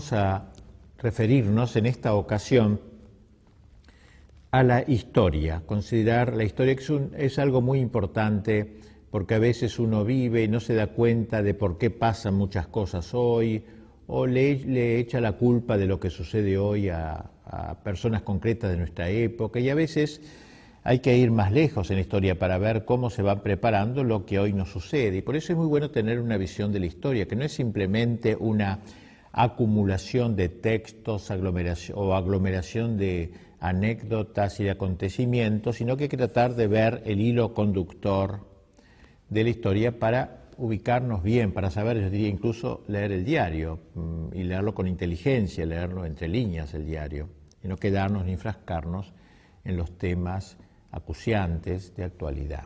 vamos a referirnos en esta ocasión a la historia, considerar la historia que es algo muy importante porque a veces uno vive y no se da cuenta de por qué pasan muchas cosas hoy o le echa la culpa de lo que sucede hoy a personas concretas de nuestra época y a veces hay que ir más lejos en la historia para ver cómo se va preparando lo que hoy nos sucede y por eso es muy bueno tener una visión de la historia que no es simplemente una acumulación de textos aglomeración de anécdotas y de acontecimientos, sino que hay que tratar de ver el hilo conductor de la historia para ubicarnos bien, para saber, yo diría incluso leer el diario y leerlo con inteligencia, leerlo entre líneas el diario, y no quedarnos ni enfrascarnos en los temas acuciantes de actualidad.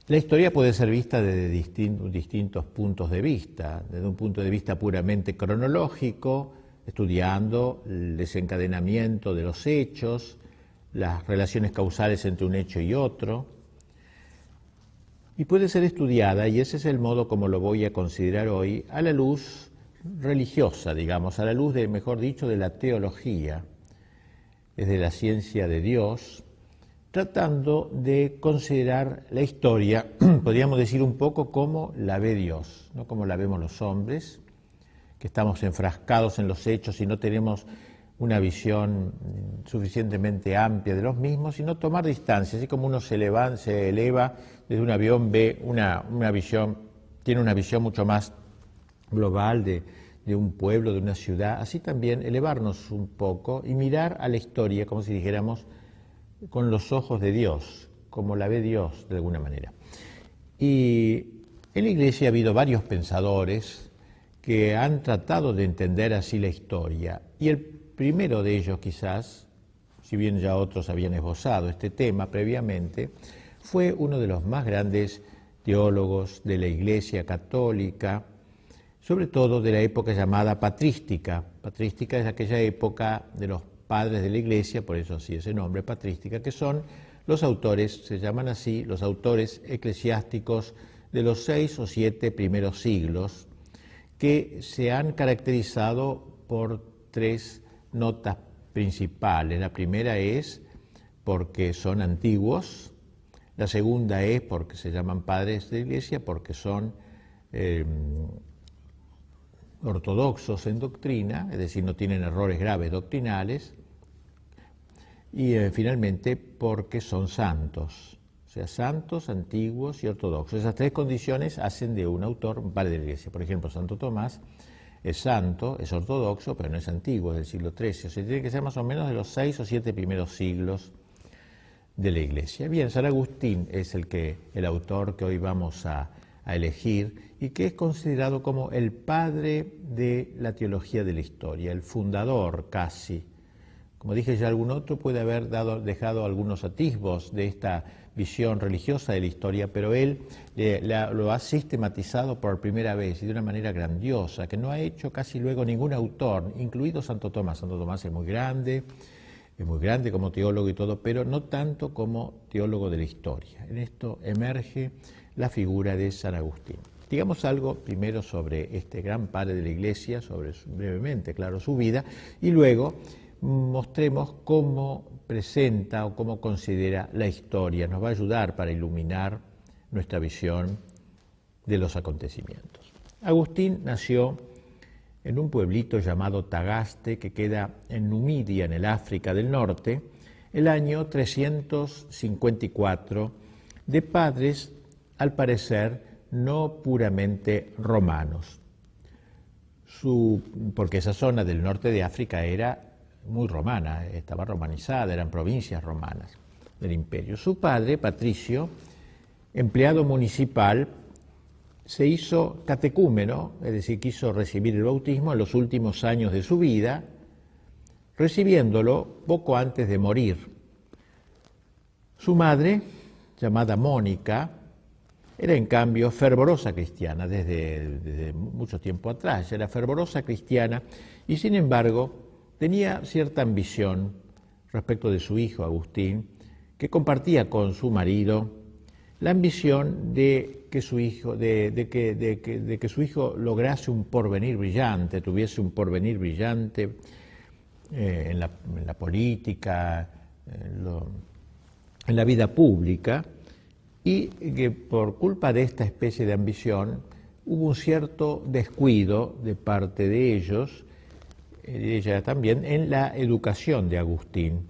La historia puede ser vista desde distintos puntos de vista, desde un punto de vista puramente cronológico, estudiando el desencadenamiento de los hechos, las relaciones causales entre un hecho y otro, y puede ser estudiada, y ese es el modo como lo voy a considerar hoy, a la luz religiosa, digamos, a la luz, mejor dicho, de la teología, desde la ciencia de Dios, tratando de considerar la historia, podríamos decir un poco como la ve Dios, no como la vemos los hombres, que estamos enfrascados en los hechos y no tenemos una visión suficientemente amplia de los mismos, sino tomar distancia, así como uno se eleva desde un avión, ve tiene una visión mucho más global de un pueblo, de una ciudad, así también elevarnos un poco y mirar a la historia como si dijéramos con los ojos de Dios, como la ve Dios de alguna manera. Y en la Iglesia ha habido varios pensadores que han tratado de entender así la historia. Y el primero de ellos quizás, si bien ya otros habían esbozado este tema previamente, fue uno de los más grandes teólogos de la Iglesia católica, sobre todo de la época llamada patrística. Patrística es aquella época de los padres de la Iglesia, por eso así ese nombre, patrística, que son los autores, se llaman así, los autores eclesiásticos de los 6 o 7 primeros siglos, que se han caracterizado por 3 notas principales. La primera es porque son antiguos, la segunda es porque se llaman padres de la Iglesia, porque son ortodoxos en doctrina, es decir, no tienen errores graves doctrinales, y finalmente porque son santos, o sea, santos, antiguos y ortodoxos. Esas 3 condiciones hacen de un autor un padre de la Iglesia. Por ejemplo, Santo Tomás es santo, es ortodoxo, pero no es antiguo, es del siglo XIII, o sea, tiene que ser más o menos de los 6 o 7 primeros siglos de la Iglesia. Bien, San Agustín es el autor que hoy vamos a elegir y que es considerado como el padre de la teología de la historia, el fundador casi. Como dije ya, algún otro puede haber dejado algunos atisbos de esta visión religiosa de la historia, pero él lo ha sistematizado por primera vez y de una manera grandiosa, que no ha hecho casi luego ningún autor, incluido Santo Tomás. Santo Tomás es muy grande como teólogo y todo, pero no tanto como teólogo de la historia. En esto emerge la figura de San Agustín. Digamos algo primero sobre este gran padre de la Iglesia, brevemente, claro, su vida, y luego mostremos cómo presenta o cómo considera la historia. Nos va a ayudar para iluminar nuestra visión de los acontecimientos. Agustín nació en un pueblito llamado Tagaste, que queda en Numidia, en el África del Norte, el año 354, de padres, al parecer, no puramente romanos, porque esa zona del norte de África era muy romana, estaba romanizada, eran provincias romanas del imperio. Su padre, Patricio, empleado municipal, se hizo catecúmeno, es decir, quiso recibir el bautismo en los últimos años de su vida, recibiéndolo poco antes de morir. Su madre, llamada Mónica, era en cambio fervorosa cristiana desde mucho tiempo atrás, era fervorosa cristiana y sin embargo tenía cierta ambición respecto de su hijo Agustín, que compartía con su marido la ambición de que su hijo, de que su hijo lograse un porvenir brillante, tuviese un porvenir brillante en la política, en la vida pública, y que por culpa de esta especie de ambición hubo un cierto descuido de parte de ellos, de ella también, en la educación de Agustín,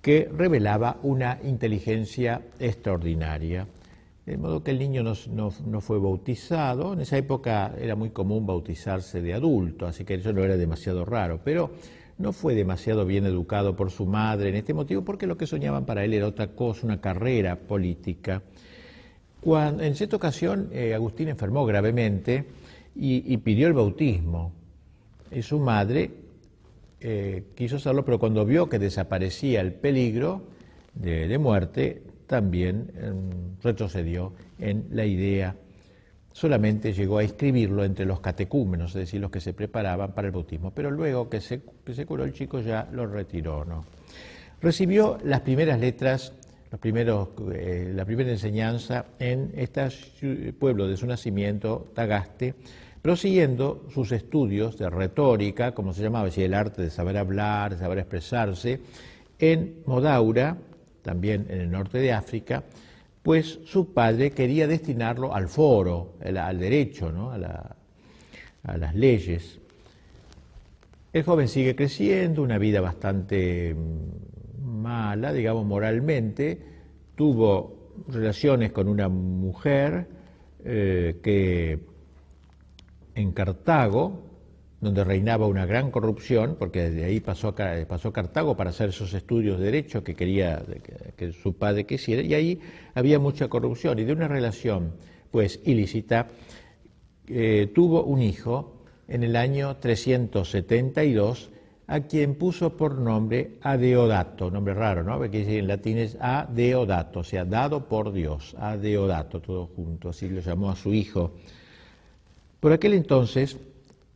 que revelaba una inteligencia extraordinaria. De modo que el niño no fue bautizado. En esa época era muy común bautizarse de adulto, así que eso no era demasiado raro, pero no fue demasiado bien educado por su madre en este motivo, porque lo que soñaban para él era otra cosa, una carrera política. En cierta ocasión Agustín enfermó gravemente y pidió el bautismo. Y su madre quiso hacerlo, pero cuando vio que desaparecía el peligro de muerte, también retrocedió en la idea. Solamente llegó a inscribirlo entre los catecúmenos, es decir, los que se preparaban para el bautismo, pero luego que se curó el chico ya lo retiró, ¿no? Recibió las primeras letras, la primera enseñanza en este pueblo de su nacimiento, Tagaste, prosiguiendo sus estudios de retórica, como se llamaba, el arte de saber hablar, de saber expresarse, en Modaura, también en el norte de África, pues su padre quería destinarlo al foro, al derecho, ¿no? a las leyes. El joven sigue creciendo, una vida bastante mala, digamos, moralmente. Tuvo relaciones con una mujer que en Cartago, donde reinaba una gran corrupción, porque de ahí pasó a Cartago para hacer esos estudios de derecho que quería que su padre quisiera, y ahí había mucha corrupción, y de una relación pues ilícita tuvo un hijo en el año 372, a quien puso por nombre Adeodato, nombre raro, ¿no? Porque en latín es Adeodato, o sea, dado por Dios, Adeodato, todo junto, así lo llamó a su hijo. Por aquel entonces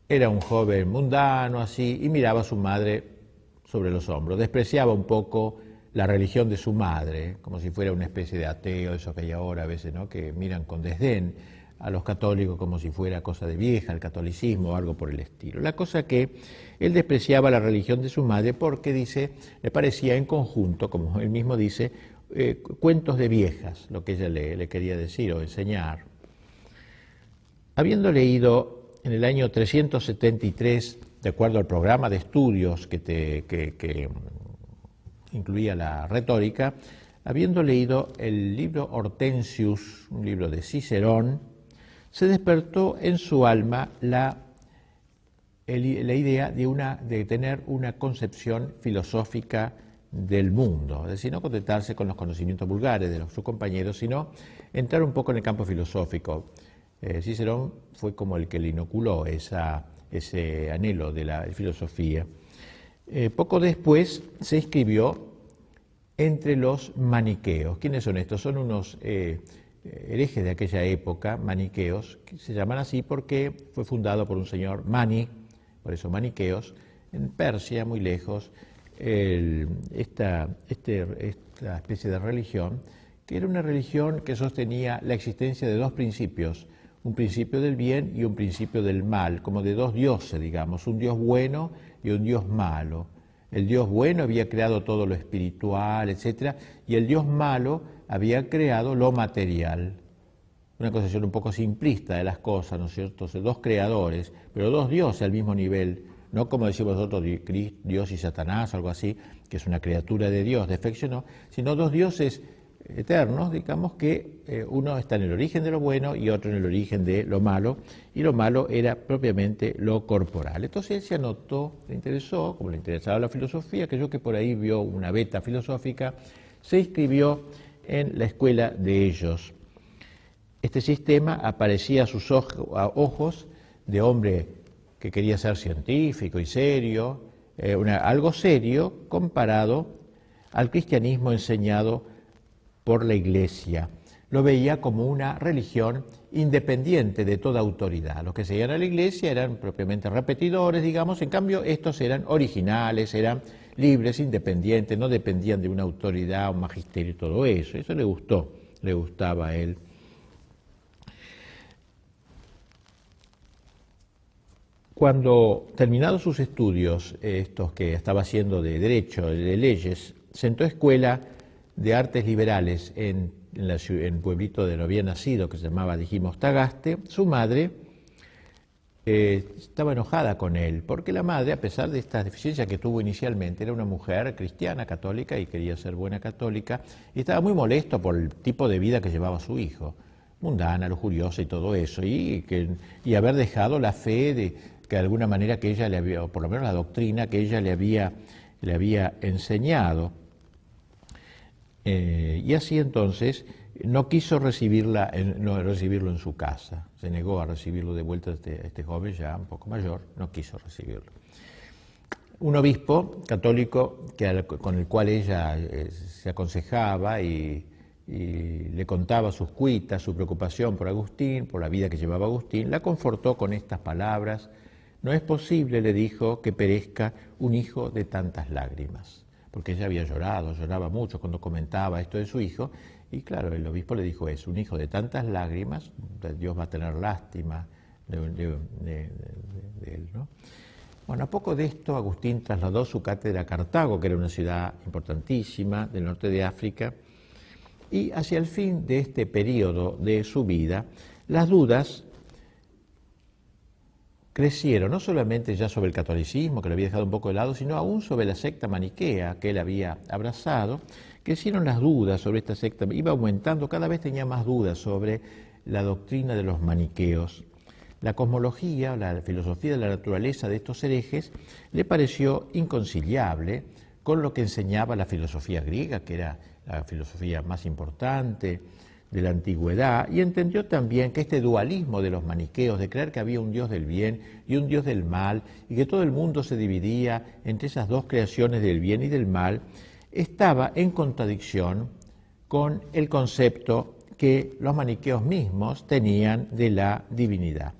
era un joven mundano así y miraba a su madre sobre los hombros, despreciaba un poco la religión de su madre, como si fuera una especie de ateo, eso que hay ahora a veces, ¿no? Que miran con desdén a los católicos como si fuera cosa de vieja, el catolicismo o algo por el estilo. La cosa que él despreciaba la religión de su madre porque, dice, le parecía en conjunto, como él mismo dice, cuentos de viejas, lo que ella le quería decir o enseñar. Habiendo leído en el año 373, de acuerdo al programa de estudios que incluía la retórica, habiendo leído el libro Hortensius, un libro de Cicerón, se despertó en su alma la idea de tener una concepción filosófica del mundo, es decir, no contentarse con los conocimientos vulgares de sus compañeros, sino entrar un poco en el campo filosófico. Cicerón fue como el que le inoculó ese anhelo de la filosofía. Poco después se inscribió entre los maniqueos. ¿Quiénes son estos? Son unos herejes de aquella época, maniqueos, que se llaman así porque fue fundado por un señor Mani, por eso maniqueos, en Persia, muy lejos, esta especie de religión, que era una religión que sostenía la existencia de dos principios, un principio del bien y un principio del mal, como de dos dioses, digamos, un Dios bueno y un Dios malo. El Dios bueno había creado todo lo espiritual, etc., y el Dios malo había creado lo material. Una concepción un poco simplista de las cosas, ¿no es cierto? Entonces, dos creadores, pero dos dioses al mismo nivel, no como decimos nosotros, Dios y Satanás, algo así, que es una criatura de Dios, defección, no, sino dos dioses eternos, digamos, que uno está en el origen de lo bueno y otro en el origen de lo malo, y lo malo era propiamente lo corporal. Entonces él se anotó, le interesó, como le interesaba la filosofía, creyó que por ahí vio una beta filosófica, se inscribió en la escuela de ellos. Este sistema aparecía a sus ojos de hombre que quería ser científico y serio, algo serio comparado al cristianismo enseñado por la Iglesia. Lo veía como una religión independiente de toda autoridad. Los que seguían a la Iglesia eran propiamente repetidores, digamos, en cambio estos eran originales, eran libres, independientes, no dependían de una autoridad, un magisterio y todo eso. Eso le gustó le gustaba a él. Cuando terminados sus estudios, estos que estaba haciendo de Derecho, de Leyes, sentó a escuela de artes liberales en el pueblito donde no había nacido, que se llamaba, dijimos, Tagaste. Su madre estaba enojada con él, porque la madre, a pesar de estas deficiencias que tuvo inicialmente, era una mujer cristiana, católica, y quería ser buena católica, y estaba muy molesto por el tipo de vida que llevaba su hijo, mundana, lujuriosa y todo eso, y haber dejado la fe que de alguna manera que ella le había, o por lo menos la doctrina que ella le había enseñado. Y así entonces no quiso recibirlo en su casa, se negó a recibirlo de vuelta este joven ya un poco mayor, no quiso recibirlo. Un obispo católico con el cual ella se aconsejaba y le contaba sus cuitas, su preocupación por Agustín, por la vida que llevaba Agustín, la confortó con estas palabras: no es posible, le dijo, que perezca un hijo de tantas lágrimas, porque ella había lloraba mucho cuando comentaba esto de su hijo, y claro, el obispo le dijo eso: un hijo de tantas lágrimas, Dios va a tener lástima de él, ¿no? Bueno, a poco de esto, Agustín trasladó su cátedra a Cartago, que era una ciudad importantísima del norte de África, y hacia el fin de este periodo de su vida, las dudas crecieron, no solamente ya sobre el catolicismo, que lo había dejado un poco de lado, sino aún sobre la secta maniquea que él había abrazado. Crecieron las dudas sobre esta secta, iba aumentando, cada vez tenía más dudas sobre la doctrina de los maniqueos. La cosmología, la filosofía de la naturaleza de estos herejes le pareció inconciliable con lo que enseñaba la filosofía griega, que era la filosofía más importante de la antigüedad, y entendió también que este dualismo de los maniqueos, de creer que había un Dios del bien y un Dios del mal, y que todo el mundo se dividía entre esas dos creaciones del bien y del mal, estaba en contradicción con el concepto que los maniqueos mismos tenían de la divinidad.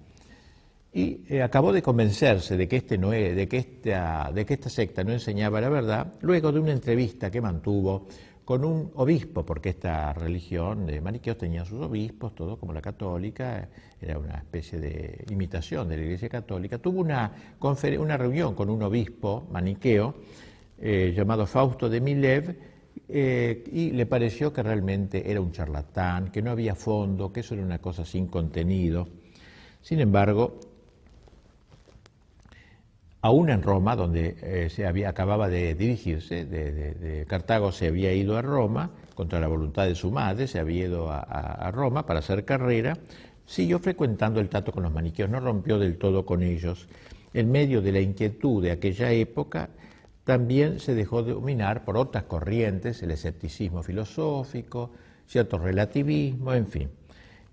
Y acabó de convencerse de que esta secta no enseñaba la verdad, luego de una entrevista que mantuvo con un obispo, porque esta religión de maniqueos tenía sus obispos, todo como la católica, era una especie de imitación de la Iglesia Católica. Tuvo una reunión con un obispo maniqueo llamado Fausto de Milev, y le pareció que realmente era un charlatán, que no había fondo, que eso era una cosa sin contenido. Sin embargo, aún en Roma, donde acababa de dirigirse, de Cartago se había ido a Roma, contra la voluntad de su madre, se había ido a Roma para hacer carrera, siguió frecuentando el trato con los maniqueos, no rompió del todo con ellos. En medio de la inquietud de aquella época, también se dejó dominar por otras corrientes, el escepticismo filosófico, cierto relativismo, en fin.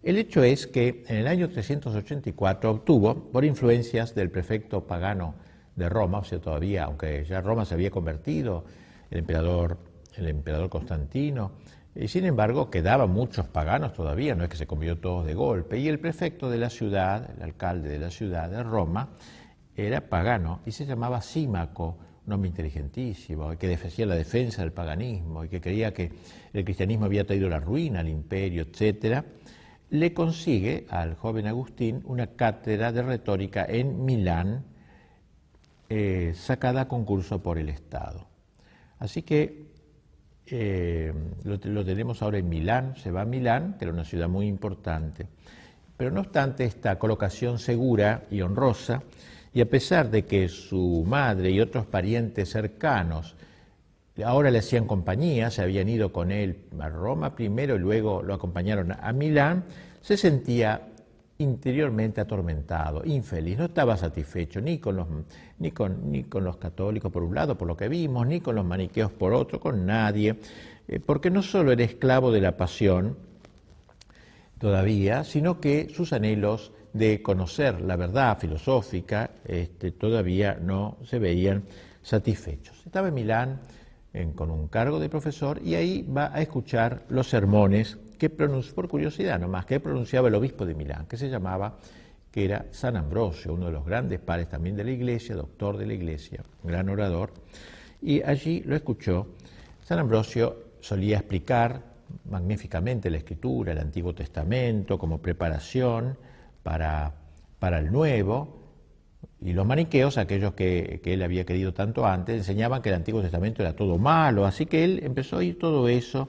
El hecho es que en el año 384 obtuvo, por influencias del prefecto pagano de Roma, o sea, todavía, aunque ya Roma se había convertido, el emperador Constantino, y sin embargo quedaban muchos paganos todavía, no es que se convirtió todos de golpe, y el prefecto de la ciudad, el alcalde de la ciudad de Roma, era pagano y se llamaba Símaco, un hombre inteligentísimo, que hacía la defensa del paganismo y que creía que el cristianismo había traído la ruina al imperio, etc., le consigue al joven Agustín una cátedra de retórica en Milán, sacada a concurso por el Estado. Así que lo tenemos ahora en Milán, se va a Milán, que era una ciudad muy importante. Pero no obstante esta colocación segura y honrosa, y a pesar de que su madre y otros parientes cercanos ahora le hacían compañía, se habían ido con él a Roma primero y luego lo acompañaron a Milán, se sentía interiormente atormentado, infeliz, no estaba satisfecho ni con los católicos por un lado, por lo que vimos, ni con los maniqueos por otro, con nadie, porque no solo era esclavo de la pasión todavía, sino que sus anhelos de conocer la verdad filosófica todavía no se veían satisfechos. Estaba en Milán con un cargo de profesor y ahí va a escuchar los sermones que por curiosidad nomás, que pronunciaba el obispo de Milán, que era San Ambrosio, uno de los grandes padres también de la Iglesia, doctor de la Iglesia, gran orador, y allí lo escuchó. San Ambrosio solía explicar magníficamente la Escritura, el Antiguo Testamento, como preparación para el Nuevo, y los maniqueos, aquellos que él había querido tanto antes, enseñaban que el Antiguo Testamento era todo malo, así que él empezó a oír todo eso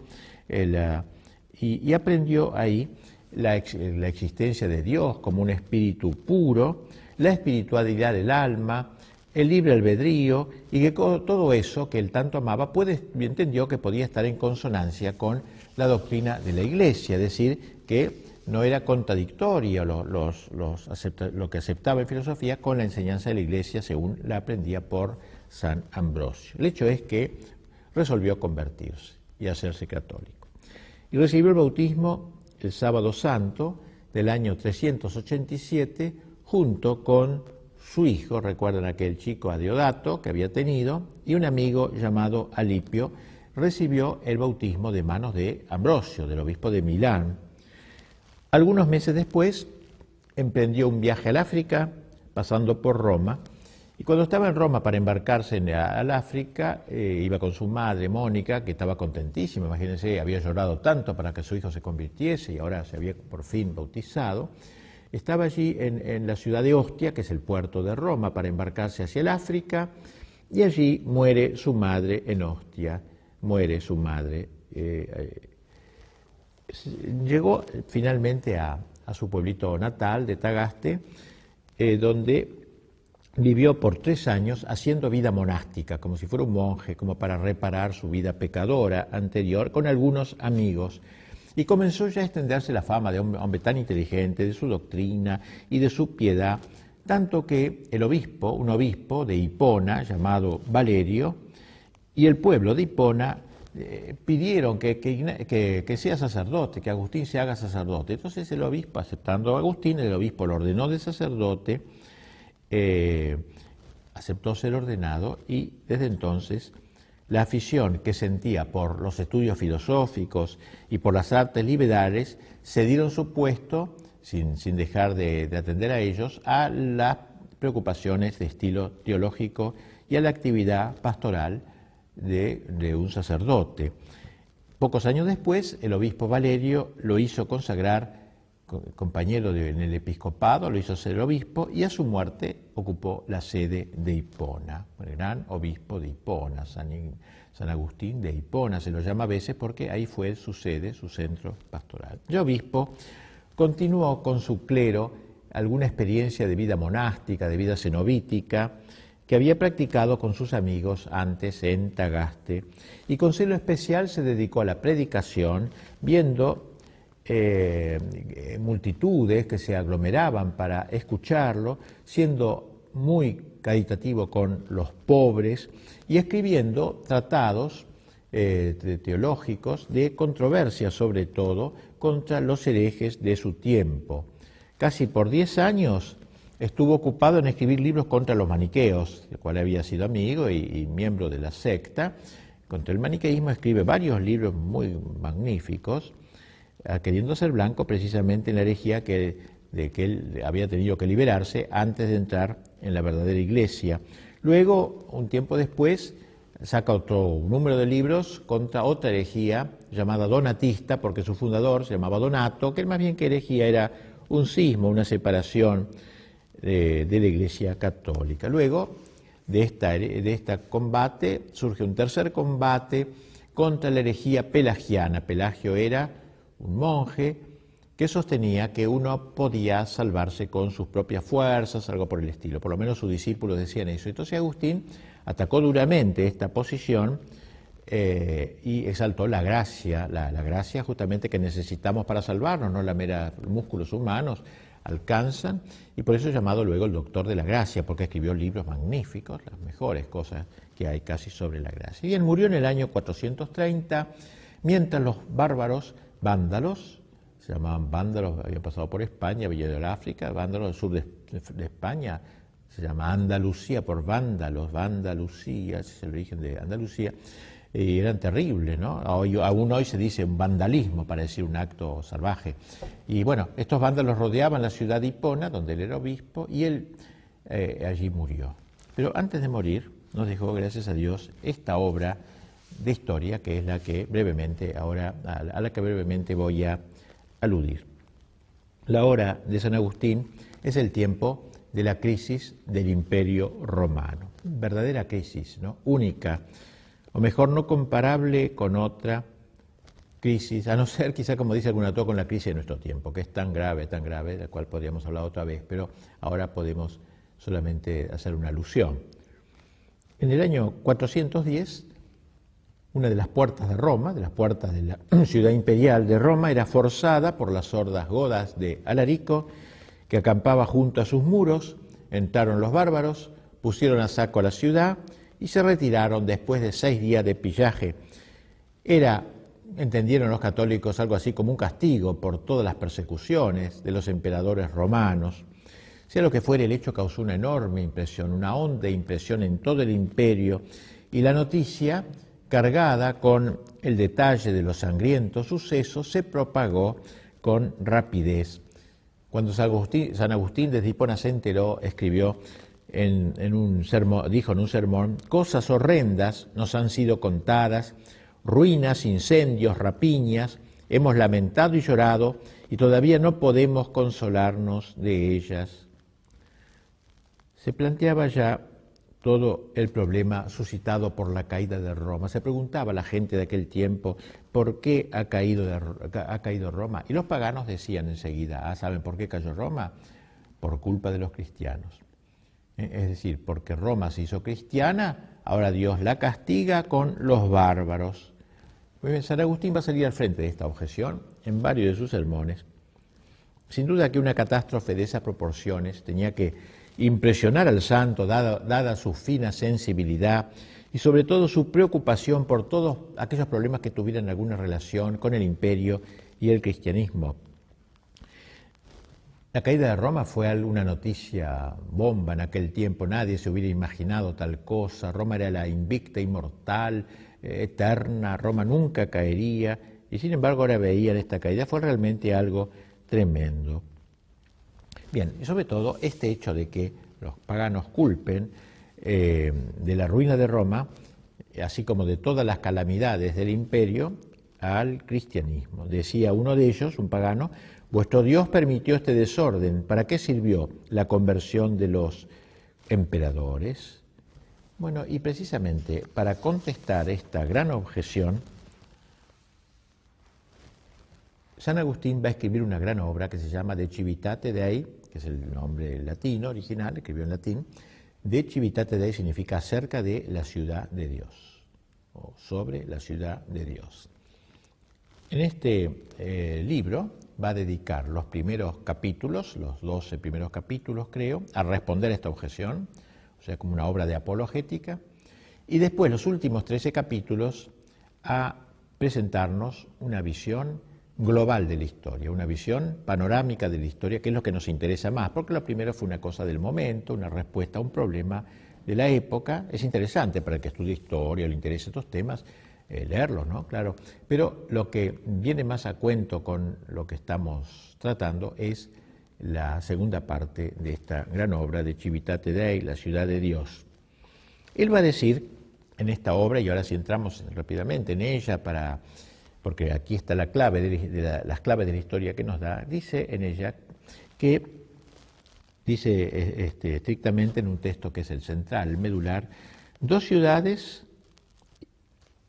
y aprendió ahí la existencia de Dios como un espíritu puro, la espiritualidad del alma, el libre albedrío, y que todo eso que él tanto amaba, entendió que podía estar en consonancia con la doctrina de la Iglesia, es decir, que no era contradictorio lo que aceptaba en filosofía con la enseñanza de la Iglesia según la aprendía por San Ambrosio. El hecho es que resolvió convertirse y hacerse católico. Y recibió el bautismo el sábado santo del año 387 junto con su hijo, recuerdan aquel chico Adeodato que había tenido, y un amigo llamado Alipio recibió el bautismo de manos de Ambrosio, del obispo de Milán. Algunos meses después emprendió un viaje al África, pasando por Roma, y cuando estaba en Roma para embarcarse al África, iba con su madre, Mónica, que estaba contentísima, imagínense, había llorado tanto para que su hijo se convirtiese y ahora se había por fin bautizado. Estaba allí en la ciudad de Ostia, que es el puerto de Roma, para embarcarse hacia el África, y allí muere su madre en Ostia, muere su madre. Llegó finalmente a su pueblito natal de Tagaste, donde vivió por 3 años haciendo vida monástica, como si fuera un monje, como para reparar su vida pecadora anterior, con algunos amigos. Y comenzó ya a extenderse la fama de hombre tan inteligente, de su doctrina y de su piedad, tanto que un obispo de Hipona, llamado Valerio, y el pueblo de Hipona pidieron que sea sacerdote, que Agustín se haga sacerdote. Entonces el obispo, aceptando a Agustín, el obispo lo ordenó de sacerdote, aceptó ser ordenado, y desde entonces la afición que sentía por los estudios filosóficos y por las artes liberales cedieron su puesto, sin dejar de atender a ellos, a las preocupaciones de estilo teológico y a la actividad pastoral de un sacerdote. Pocos años después, el obispo Valerio lo hizo consagrar compañero en el episcopado, lo hizo ser obispo, y a su muerte ocupó la sede de Hipona, el gran obispo de Hipona, San Agustín de Hipona, se lo llama a veces porque ahí fue su sede, su centro pastoral. El obispo continuó con su clero alguna experiencia de vida monástica, de vida cenobítica, que había practicado con sus amigos antes en Tagaste, y con celo especial se dedicó a la predicación, viendo multitudes que se aglomeraban para escucharlo, siendo muy caritativo con los pobres y escribiendo tratados teológicos de controversia, sobre todo contra los herejes de su tiempo. Casi por 10 años estuvo ocupado en escribir libros contra los maniqueos, del cual había sido amigo y miembro de la secta. Contra el maniqueísmo escribe varios libros muy magníficos, queriendo ser blanco precisamente en la herejía de que él había tenido que liberarse antes de entrar en la verdadera iglesia. Luego, un tiempo después, saca otro número de libros contra otra herejía llamada donatista, porque su fundador se llamaba Donato, que más bien que herejía era un cisma, una separación de la Iglesia católica. Luego de este combate surge un tercer combate contra la herejía pelagiana. Pelagio era un monje que sostenía que uno podía salvarse con sus propias fuerzas, algo por el estilo. Por lo menos sus discípulos decían eso. Entonces Agustín atacó duramente esta posición y exaltó la gracia justamente que necesitamos para salvarnos, no la mera músculos humanos alcanzan, y por eso es llamado luego el doctor de la gracia, porque escribió libros magníficos, las mejores cosas que hay casi sobre la gracia. Y él murió en el año 430, mientras los bárbaros vándalos, se llamaban vándalos, habían pasado por España, habían ido al África, vándalos del sur de España, se llama Andalucía por vándalos, Vandalucía, ese es el origen de Andalucía, y eran terribles, ¿no? Aún hoy se dice un vandalismo para decir un acto salvaje. Y bueno, estos vándalos rodeaban la ciudad de Hipona, donde él era obispo, y él allí murió. Pero antes de morir, nos dejó, gracias a Dios, esta obra de historia, que es la que brevemente ahora, a la que brevemente voy a aludir. La hora de San Agustín es el tiempo de la crisis del Imperio Romano, verdadera crisis, ¿no? Única, o mejor, no comparable con otra crisis, a no ser quizá, como dice algún autor, con la crisis de nuestro tiempo, que es tan grave, de la cual podríamos hablar otra vez, pero ahora podemos solamente hacer una alusión. En el año 410, una de las puertas de Roma, de las puertas de la ciudad imperial de Roma, era forzada por las hordas godas de Alarico, que acampaba junto a sus muros. Entraron los bárbaros, pusieron a saco a la ciudad y se retiraron después de 6 días de pillaje. Era, entendieron los católicos, algo así como un castigo por todas las persecuciones de los emperadores romanos. Sea lo que fuere, el hecho causó una enorme impresión, una honda impresión en todo el imperio, y la noticia, cargada con el detalle de los sangrientos sucesos, se propagó con rapidez. Cuando San Agustín desde Hipona se enteró, escribió en un sermón, dijo en un sermón: cosas horrendas nos han sido contadas, ruinas, incendios, rapiñas, hemos lamentado y llorado y todavía no podemos consolarnos de ellas. Se planteaba ya todo el problema suscitado por la caída de Roma. Se preguntaba la gente de aquel tiempo, ¿por qué ha caído Roma? Y los paganos decían enseguida, ¿saben por qué cayó Roma? Por culpa de los cristianos. Es decir, porque Roma se hizo cristiana, ahora Dios la castiga con los bárbaros. Muy bien, San Agustín va a salir al frente de esta objeción en varios de sus sermones. Sin duda que una catástrofe de esas proporciones tenía que impresionar al santo, dada su fina sensibilidad y sobre todo su preocupación por todos aquellos problemas que tuvieran alguna relación con el imperio y el cristianismo. La caída de Roma fue una noticia bomba en aquel tiempo, nadie se hubiera imaginado tal cosa. Roma era la invicta, inmortal, eterna, Roma nunca caería, y sin embargo ahora veían esta caída, fue realmente algo tremendo. Bien, y sobre todo este hecho de que los paganos culpen de la ruina de Roma, así como de todas las calamidades del imperio, al cristianismo. Decía uno de ellos, un pagano: vuestro Dios permitió este desorden, ¿para qué sirvió la conversión de los emperadores? Bueno, y precisamente para contestar esta gran objeción, San Agustín va a escribir una gran obra que se llama De Civitate Dei, que es el nombre latino original, escribió en latín. De Civitate Dei significa acerca de la ciudad de Dios, o sobre la ciudad de Dios. En este libro va a dedicar los primeros capítulos, los 12 primeros capítulos creo, a responder a esta objeción, o sea, como una obra de apologética, y después los últimos 13 capítulos a presentarnos una visión global de la historia, una visión panorámica de la historia, que es lo que nos interesa más, porque lo primero fue una cosa del momento, una respuesta a un problema de la época. Es interesante para el que estudie historia o le interese estos temas, leerlos, ¿no? Claro, pero lo que viene más a cuento con lo que estamos tratando es la segunda parte de esta gran obra de Civitate Dei, la ciudad de Dios. Él va a decir en esta obra, y ahora si entramos rápidamente en ella porque aquí está la clave las claves de la historia que nos da, dice en ella que, dice estrictamente en un texto que es el central, el medular: dos ciudades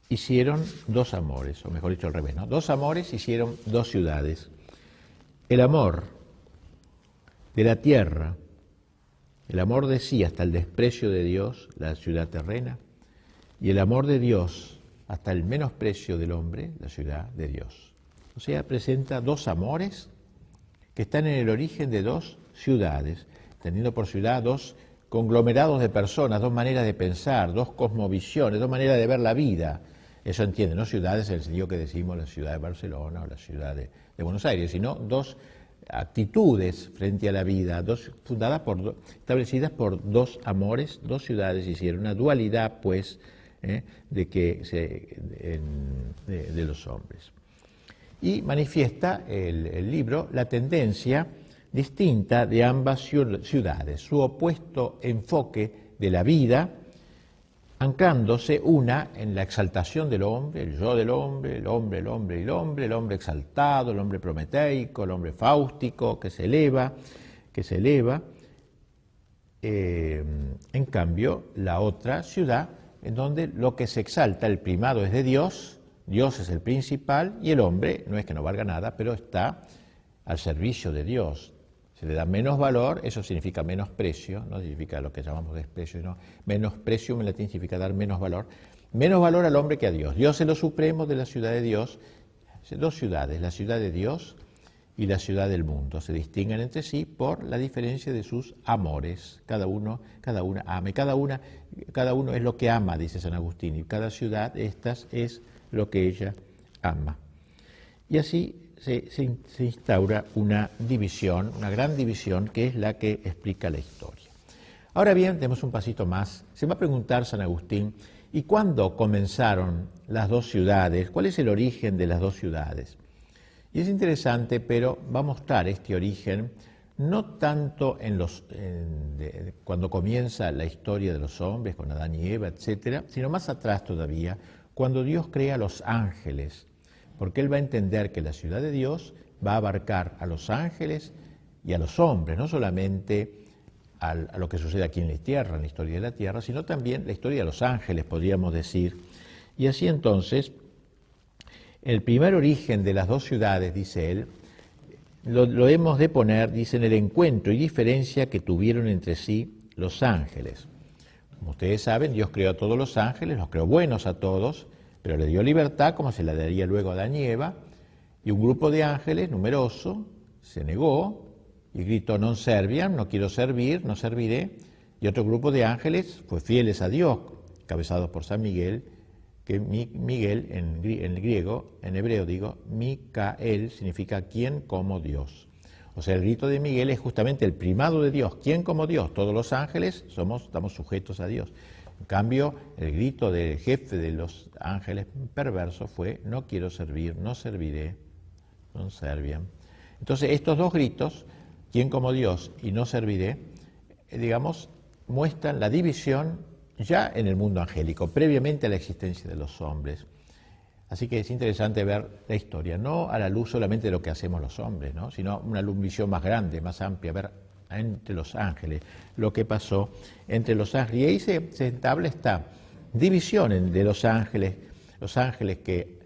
hicieron dos amores, o mejor dicho al revés, ¿no? Dos amores hicieron dos ciudades. El amor de la tierra, el amor de sí hasta el desprecio de Dios, la ciudad terrena, y el amor de Dios hasta el menosprecio del hombre, la ciudad de Dios. O sea, presenta dos amores que están en el origen de dos ciudades, teniendo por ciudad dos conglomerados de personas, dos maneras de pensar, dos cosmovisiones, dos maneras de ver la vida. Eso entiende, no ciudades en el sentido que decimos la ciudad de Barcelona o la ciudad de Buenos Aires, sino dos actitudes frente a la vida, establecidas por dos amores, dos ciudades hicieron, una dualidad, pues, de los hombres. Y manifiesta el libro la tendencia distinta de ambas ciudades, su opuesto enfoque de la vida, anclándose una en la exaltación del hombre, el yo del hombre, el hombre y el hombre exaltado, el hombre prometeico, el hombre fáustico, que se eleva. En cambio, la otra ciudad, en donde lo que se exalta, el primado es de Dios, Dios es el principal, y el hombre no es que no valga nada, pero está al servicio de Dios. Se le da menos valor, eso significa menosprecio, no significa lo que llamamos desprecio, sino menosprecio en latín significa dar menos valor al hombre que a Dios. Dios es lo supremo de la ciudad de Dios. Dos ciudades, la ciudad de Dios y la ciudad del mundo, se distinguen entre sí por la diferencia de sus amores. Cada una ama, cada uno es lo que ama, dice San Agustín, y cada ciudad estas es lo que ella ama. Y así se instaura una división, una gran división, que es la que explica la historia. Ahora bien, tenemos un pasito más. Se va a preguntar San Agustín, ¿y cuándo comenzaron las dos ciudades? ¿Cuál es el origen de las dos ciudades? Y es interesante, pero va a mostrar este origen no tanto cuando comienza la historia de los hombres, con Adán y Eva, etcétera, sino más atrás todavía, cuando Dios crea a los ángeles, porque Él va a entender que la ciudad de Dios va a abarcar a los ángeles y a los hombres, no solamente a lo que sucede aquí en la tierra, en la historia de la tierra, sino también la historia de los ángeles, podríamos decir. Y así entonces, el primer origen de las dos ciudades, dice él, lo hemos de poner, dice, en el encuentro y diferencia que tuvieron entre sí los ángeles. Como ustedes saben, Dios creó a todos los ángeles, los creó buenos a todos, pero le dio libertad, como se la daría luego a Adán y Eva, y un grupo de ángeles numeroso se negó y gritó: non serviam, no quiero servir, no serviré, y otro grupo de ángeles fue fieles a Dios, encabezados por San Miguel, que Miguel en hebreo Micael, significa quien como Dios. O sea, el grito de Miguel es justamente el primado de Dios, quien como Dios. Todos los ángeles estamos sujetos a Dios. En cambio, el grito del jefe de los ángeles perversos fue: no quiero servir, no serviré, non serviam. Entonces, estos dos gritos, quien como Dios y no serviré, muestran la división ya en el mundo angélico, previamente a la existencia de los hombres. Así que es interesante ver la historia, no a la luz solamente de lo que hacemos los hombres, ¿no?, sino una visión más grande, más amplia, ver entre los ángeles lo que pasó entre los ángeles. Y ahí se entabla esta división de los ángeles que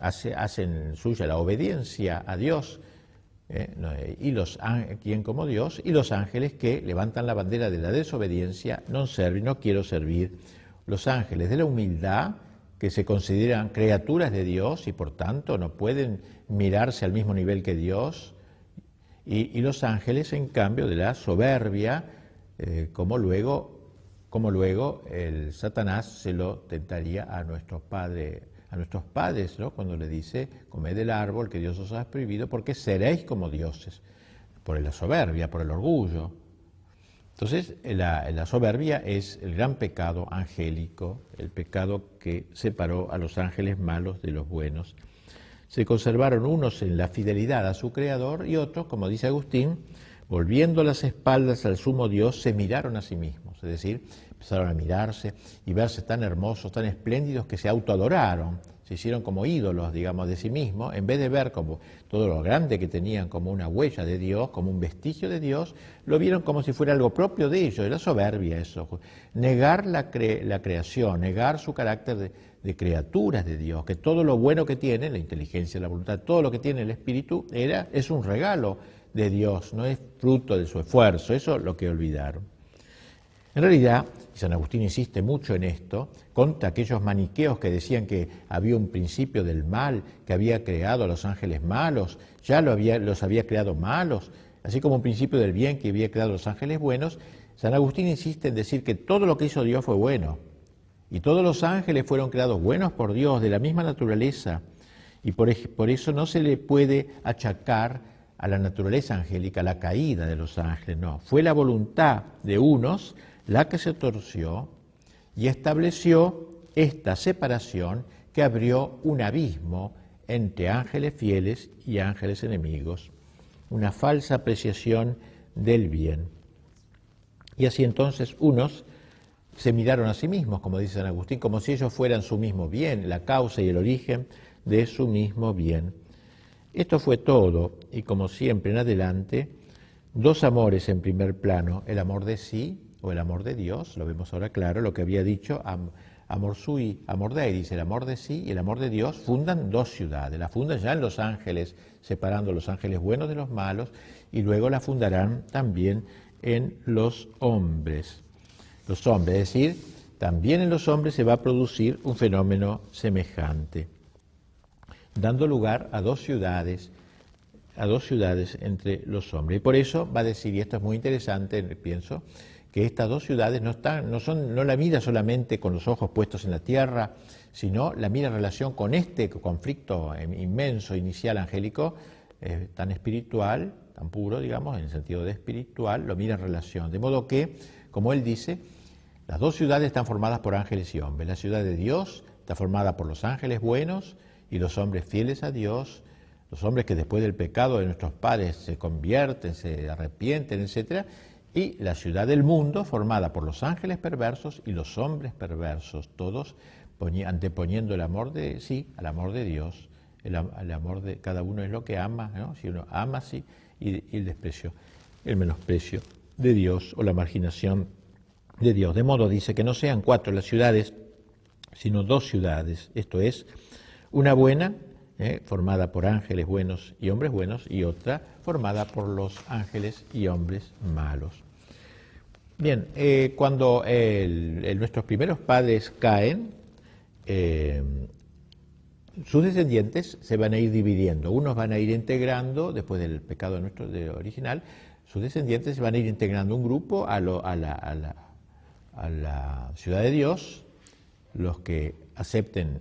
hacen suya la obediencia a Dios, quien como Dios, y los ángeles que levantan la bandera de la desobediencia, non servi, no quiero servir. Los ángeles de la humildad, que se consideran criaturas de Dios y por tanto no pueden mirarse al mismo nivel que Dios, y los ángeles, en cambio, de la soberbia, como luego el Satanás se lo tentaría a nuestros padres, ¿no?, cuando le dice: comed del árbol que Dios os ha prohibido, porque seréis como dioses, por la soberbia, por el orgullo. Entonces, la soberbia es el gran pecado angélico, el pecado que separó a los ángeles malos de los buenos. Se conservaron unos en la fidelidad a su Creador y otros, como dice Agustín, volviendo las espaldas al sumo Dios, se miraron a sí mismos, es decir, empezaron a mirarse y verse tan hermosos, tan espléndidos, que se autoadoraron, se hicieron como ídolos, de sí mismos, en vez de ver como todo lo grande que tenían como una huella de Dios, como un vestigio de Dios, lo vieron como si fuera algo propio de ellos. Era soberbia eso, negar la creación, negar su carácter de criaturas de Dios, que todo lo bueno que tiene, la inteligencia, la voluntad, todo lo que tiene el Espíritu, es un regalo de Dios, no es fruto de su esfuerzo. Eso es lo que olvidaron. En realidad, San Agustín insiste mucho en esto, contra aquellos maniqueos que decían que había un principio del mal, que había creado a los ángeles malos, los había creado malos, así como un principio del bien que había creado a los ángeles buenos. San Agustín insiste en decir que todo lo que hizo Dios fue bueno, y todos los ángeles fueron creados buenos por Dios, de la misma naturaleza, y por eso no se le puede achacar a la naturaleza angélica la caída de los ángeles, no. Fue la voluntad de unos la que se torció y estableció esta separación que abrió un abismo entre ángeles fieles y ángeles enemigos, una falsa apreciación del bien. Y así entonces unos se miraron a sí mismos, como dice San Agustín, como si ellos fueran su mismo bien, la causa y el origen de su mismo bien. Esto fue todo, y como siempre en adelante, dos amores en primer plano, el amor de sí o el amor de Dios, lo vemos ahora claro, lo que había dicho, amor sui, amor dei, dice el amor de sí y el amor de Dios fundan dos ciudades, la fundan ya en los ángeles, separando los ángeles buenos de los malos, y luego la fundarán también en los hombres. Los hombres, es decir, también en los hombres se va a producir un fenómeno semejante, dando lugar a dos ciudades entre los hombres. Y por eso va a decir, y esto es muy interesante, pienso, que estas dos ciudades no la mira solamente con los ojos puestos en la tierra, sino la mira en relación con este conflicto inmenso, inicial, angélico, tan espiritual, tan puro, digamos, en el sentido de espiritual, lo mira en relación. De modo que, como él dice, las dos ciudades están formadas por ángeles y hombres. La ciudad de Dios está formada por los ángeles buenos y los hombres fieles a Dios, los hombres que después del pecado de nuestros padres se convierten, se arrepienten, etc. Y la ciudad del mundo formada por los ángeles perversos y los hombres perversos, todos anteponiendo el amor de sí al amor de Dios. El amor de cada uno es lo que ama, ¿no? Si uno ama, sí, y el desprecio, el menosprecio de Dios o la marginación de Dios. De modo, dice, que no sean cuatro las ciudades, sino dos ciudades, esto es, una buena, formada por ángeles buenos y hombres buenos, y otra formada por los ángeles y hombres malos. Bien, cuando nuestros primeros padres caen, sus descendientes se van a ir dividiendo. Unos van a ir integrando, después del pecado nuestro original, sus descendientes se van a ir integrando un grupo a la ciudad de Dios, los que acepten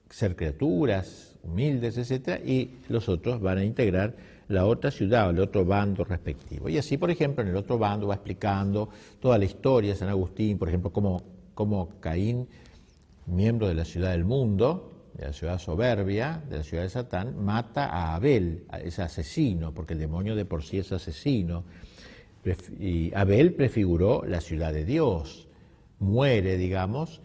ser criaturas humildes, etc., y los otros van a integrar la otra ciudad o el otro bando respectivo. Y así, por ejemplo, en el otro bando va explicando toda la historia de San Agustín, por ejemplo, cómo Caín, miembro de la ciudad del mundo, de la ciudad soberbia, de la ciudad de Satán, mata a Abel, es asesino, porque el demonio de por sí es asesino. Y Abel prefiguró la ciudad de Dios, muere, digamos,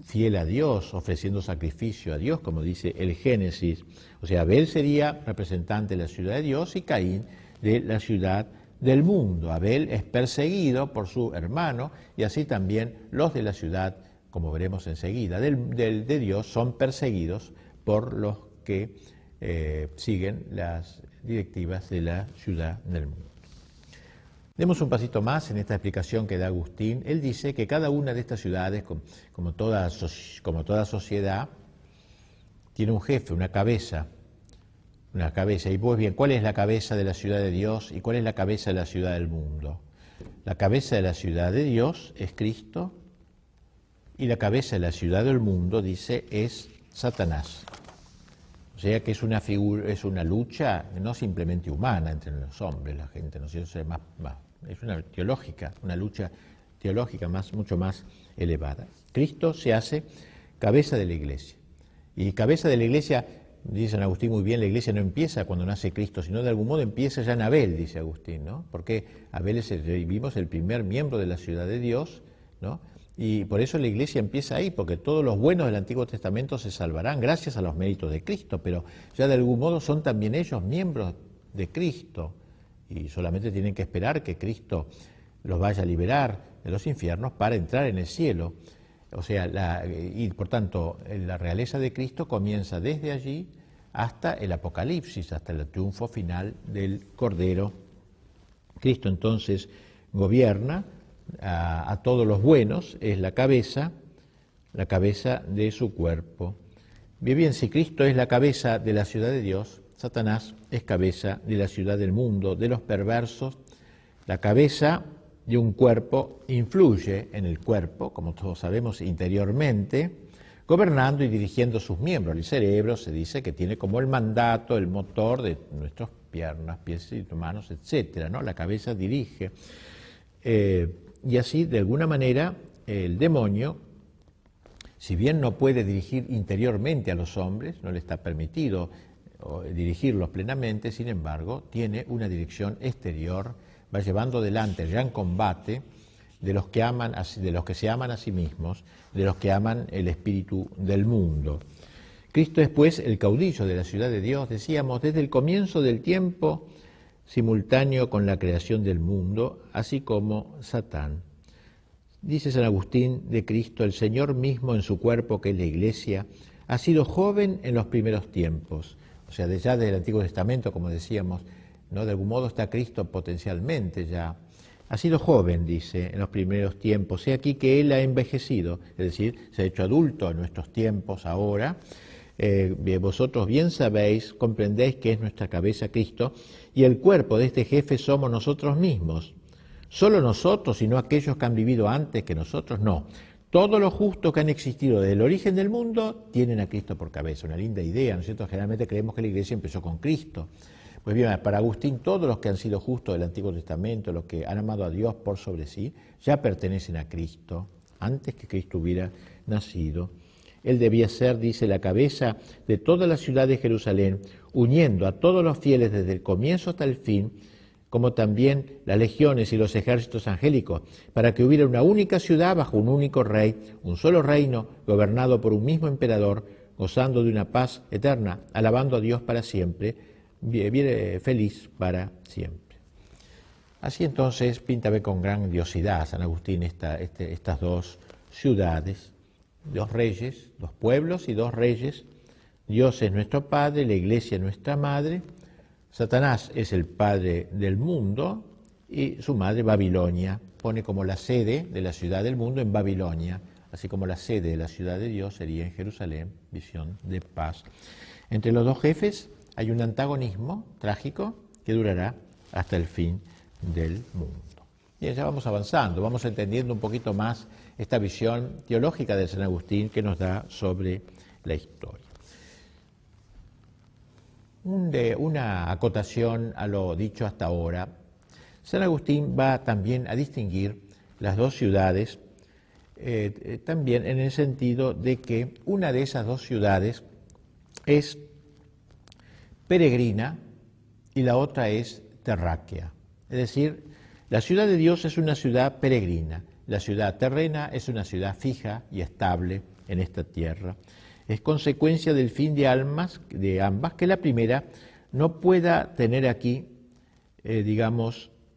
fiel a Dios, ofreciendo sacrificio a Dios, como dice el Génesis. O sea, Abel sería representante de la ciudad de Dios y Caín de la ciudad del mundo. Abel es perseguido por su hermano y así también los de la ciudad, como veremos enseguida, de Dios son perseguidos por los que siguen las directivas de la ciudad del mundo. Demos un pasito más en esta explicación que da Agustín. Él dice que cada una de estas ciudades, como toda sociedad, tiene un jefe, una cabeza. Y pues bien, ¿cuál es la cabeza de la ciudad de Dios y cuál es la cabeza de la ciudad del mundo? La cabeza de la ciudad de Dios es Cristo y la cabeza de la ciudad del mundo, dice, es Satanás. O sea que es una lucha no simplemente humana entre los hombres, la gente, ¿no? Es una lucha teológica mucho más elevada. Cristo se hace cabeza de la Iglesia. Y cabeza de la Iglesia, dice San Agustín muy bien, la Iglesia no empieza cuando nace Cristo, sino de algún modo empieza ya en Abel, dice Agustín, ¿no? Porque Abel es, vimos, el primer miembro de la ciudad de Dios, ¿no? Y por eso la Iglesia empieza ahí, porque todos los buenos del Antiguo Testamento se salvarán gracias a los méritos de Cristo, pero ya de algún modo son también ellos miembros de Cristo y solamente tienen que esperar que Cristo los vaya a liberar de los infiernos para entrar en el cielo. O sea, y por tanto, la realeza de Cristo comienza desde allí hasta el Apocalipsis, hasta el triunfo final del Cordero. Cristo entonces gobierna a todos los buenos, es la cabeza de su cuerpo. Bien, si Cristo es la cabeza de la ciudad de Dios, Satanás es cabeza de la ciudad del mundo, de los perversos. La cabeza de un cuerpo influye en el cuerpo, como todos sabemos, interiormente, gobernando y dirigiendo sus miembros. El cerebro se dice que tiene como el mandato, el motor de nuestras piernas, pies y manos, etc., ¿no? La cabeza dirige. Y así, de alguna manera, el demonio, si bien no puede dirigir interiormente a los hombres, no le está permitido dirigirlos plenamente, sin embargo, tiene una dirección exterior, va llevando adelante el gran combate de los que se aman a sí mismos, de los que aman el espíritu del mundo. Cristo es pues el caudillo de la ciudad de Dios, decíamos, desde el comienzo del tiempo, simultáneo con la creación del mundo, así como Satán. Dice San Agustín de Cristo, el Señor mismo en su cuerpo, que es la Iglesia, ha sido joven en los primeros tiempos. O sea, ya desde el Antiguo Testamento, como decíamos, ¿no? De algún modo está Cristo potencialmente ya. Ha sido joven, dice, en los primeros tiempos. He aquí que Él ha envejecido, es decir, se ha hecho adulto en nuestros tiempos ahora. Vosotros bien sabéis, comprendéis que es nuestra cabeza Cristo, y el cuerpo de este jefe somos nosotros mismos. Solo nosotros y no aquellos que han vivido antes que nosotros, no. Todos los justos que han existido desde el origen del mundo tienen a Cristo por cabeza. Una linda idea, ¿no es cierto? Generalmente creemos que la Iglesia empezó con Cristo. Pues bien, para Agustín, todos los que han sido justos del Antiguo Testamento, los que han amado a Dios por sobre sí, ya pertenecen a Cristo, antes que Cristo hubiera nacido. Él debía ser, dice, la cabeza de toda la ciudad de Jerusalén, uniendo a todos los fieles desde el comienzo hasta el fin, como también las legiones y los ejércitos angélicos, para que hubiera una única ciudad bajo un único rey, un solo reino, gobernado por un mismo emperador, gozando de una paz eterna, alabando a Dios para siempre, feliz para siempre. Así entonces pinta con grandiosidad San Agustín estas dos ciudades, dos reyes, dos pueblos y dos reyes. Dios es nuestro Padre, la Iglesia es nuestra Madre, Satanás es el padre del mundo y su madre Babilonia. Pone como la sede de la ciudad del mundo en Babilonia, así como la sede de la ciudad de Dios sería en Jerusalén, visión de paz. Entre los dos jefes hay un antagonismo trágico que durará hasta el fin del mundo. Bien, ya vamos avanzando, vamos entendiendo un poquito más esta visión teológica de San Agustín que nos da sobre la historia. Una acotación a lo dicho hasta ahora. San Agustín va también a distinguir las dos ciudades, también en el sentido de que una de esas dos ciudades es peregrina y la otra es terráquea. Es decir, la ciudad de Dios es una ciudad peregrina, la ciudad terrena es una ciudad fija y estable en esta tierra. Es consecuencia del fin de ambas, que la primera no pueda tener aquí,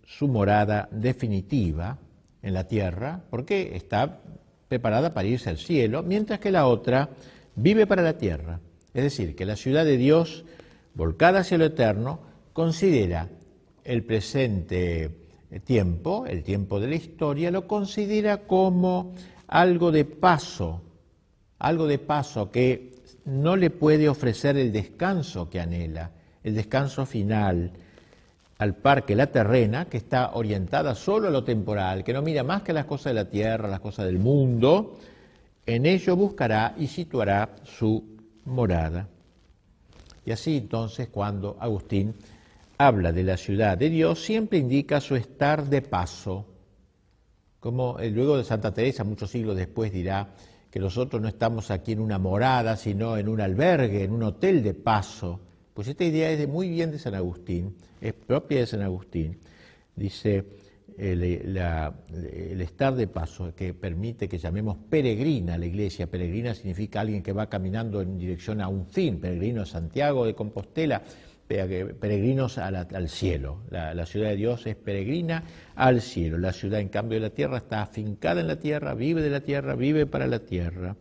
su morada definitiva en la tierra, porque está preparada para irse al cielo, mientras que la otra vive para la tierra. Es decir, que la ciudad de Dios, volcada hacia lo eterno, considera el presente tiempo, el tiempo de la historia, lo considera como algo de paso que no le puede ofrecer el descanso que anhela, el descanso final, al par que la terrena, que está orientada solo a lo temporal, que no mira más que las cosas de la tierra, las cosas del mundo, en ello buscará y situará su morada. Y así entonces, cuando Agustín habla de la ciudad de Dios, siempre indica su estar de paso, como luego de Santa Teresa, muchos siglos después, dirá que nosotros no estamos aquí en una morada, sino en un albergue, en un hotel de paso. Pues esta idea es muy bien de San Agustín, es propia de San Agustín. Dice, el estar de paso, que permite que llamemos peregrina a la iglesia. Peregrina significa alguien que va caminando en dirección a un fin, peregrino a Santiago de Compostela, peregrinos al cielo. La ciudad de Dios es peregrina al cielo. La ciudad, en cambio, de la tierra está afincada en la tierra, vive de la tierra, vive para la tierra.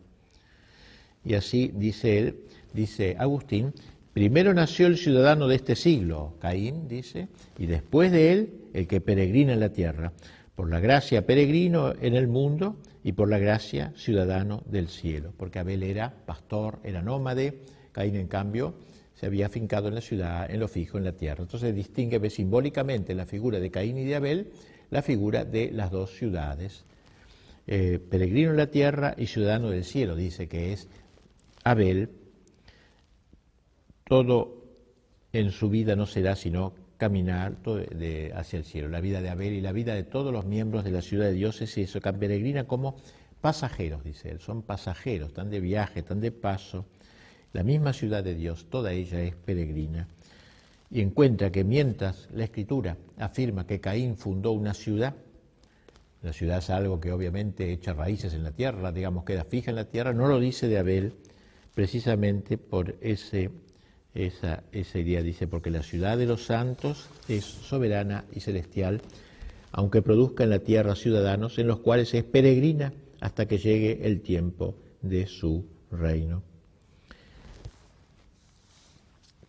Y así dice él, dice Agustín, primero nació el ciudadano de este siglo, Caín, dice, y después de él el que peregrina en la tierra. Por la gracia peregrino en el mundo y por la gracia ciudadano del cielo. Porque Abel era pastor, era nómade, Caín, en cambio, se había afincado en la ciudad, en lo fijo, en la tierra. Entonces distingue simbólicamente en la figura de Caín y de Abel la figura de las dos ciudades. Peregrino en la tierra y ciudadano del cielo, dice que es Abel. Todo en su vida no será sino caminar hacia el cielo. La vida de Abel y la vida de todos los miembros de la ciudad de Dios es eso, que peregrina como pasajeros, dice él. Son pasajeros, están de viaje, están de paso. La misma ciudad de Dios, toda ella es peregrina, y encuentra que mientras la Escritura afirma que Caín fundó una ciudad, La ciudad es algo que obviamente echa raíces en la tierra, digamos, queda fija en la tierra. No lo dice de Abel precisamente por esa idea. Dice, porque la ciudad de los santos es soberana y celestial, aunque produzca en la tierra ciudadanos en los cuales es peregrina hasta que llegue el tiempo de su reino.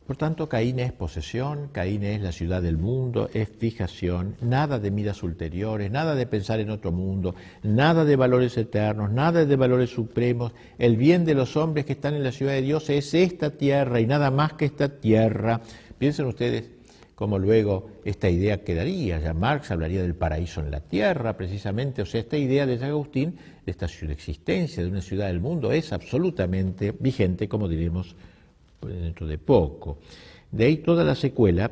Por tanto, Caín es posesión, Caín es la ciudad del mundo, es fijación, nada de miras ulteriores, nada de pensar en otro mundo, nada de valores eternos, nada de valores supremos. El bien de los hombres que están en la ciudad de Dios es esta tierra y nada más que esta tierra. Piensen ustedes cómo luego esta idea quedaría. Ya Marx hablaría del paraíso en la tierra, precisamente. O sea, esta idea de San Agustín, de esta existencia de una ciudad del mundo, es absolutamente vigente, como diremos dentro de poco. De ahí toda la secuela,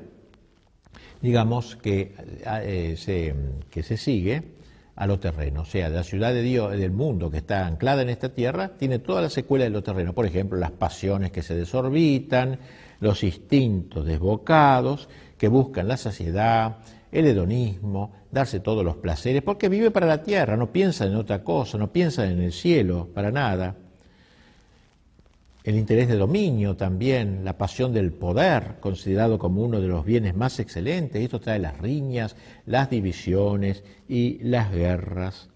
digamos, que se sigue a lo terreno. O sea, la ciudad de Dios, del mundo que está anclada en esta tierra, tiene toda la secuela de lo terreno. Por ejemplo, las pasiones que se desorbitan, los instintos desbocados, que buscan la saciedad, el hedonismo, darse todos los placeres, porque vive para la tierra, no piensa en otra cosa, no piensa en el cielo, para nada. El interés de dominio también, la pasión del poder, considerado como uno de los bienes más excelentes. Esto trae las riñas, las divisiones y las guerras.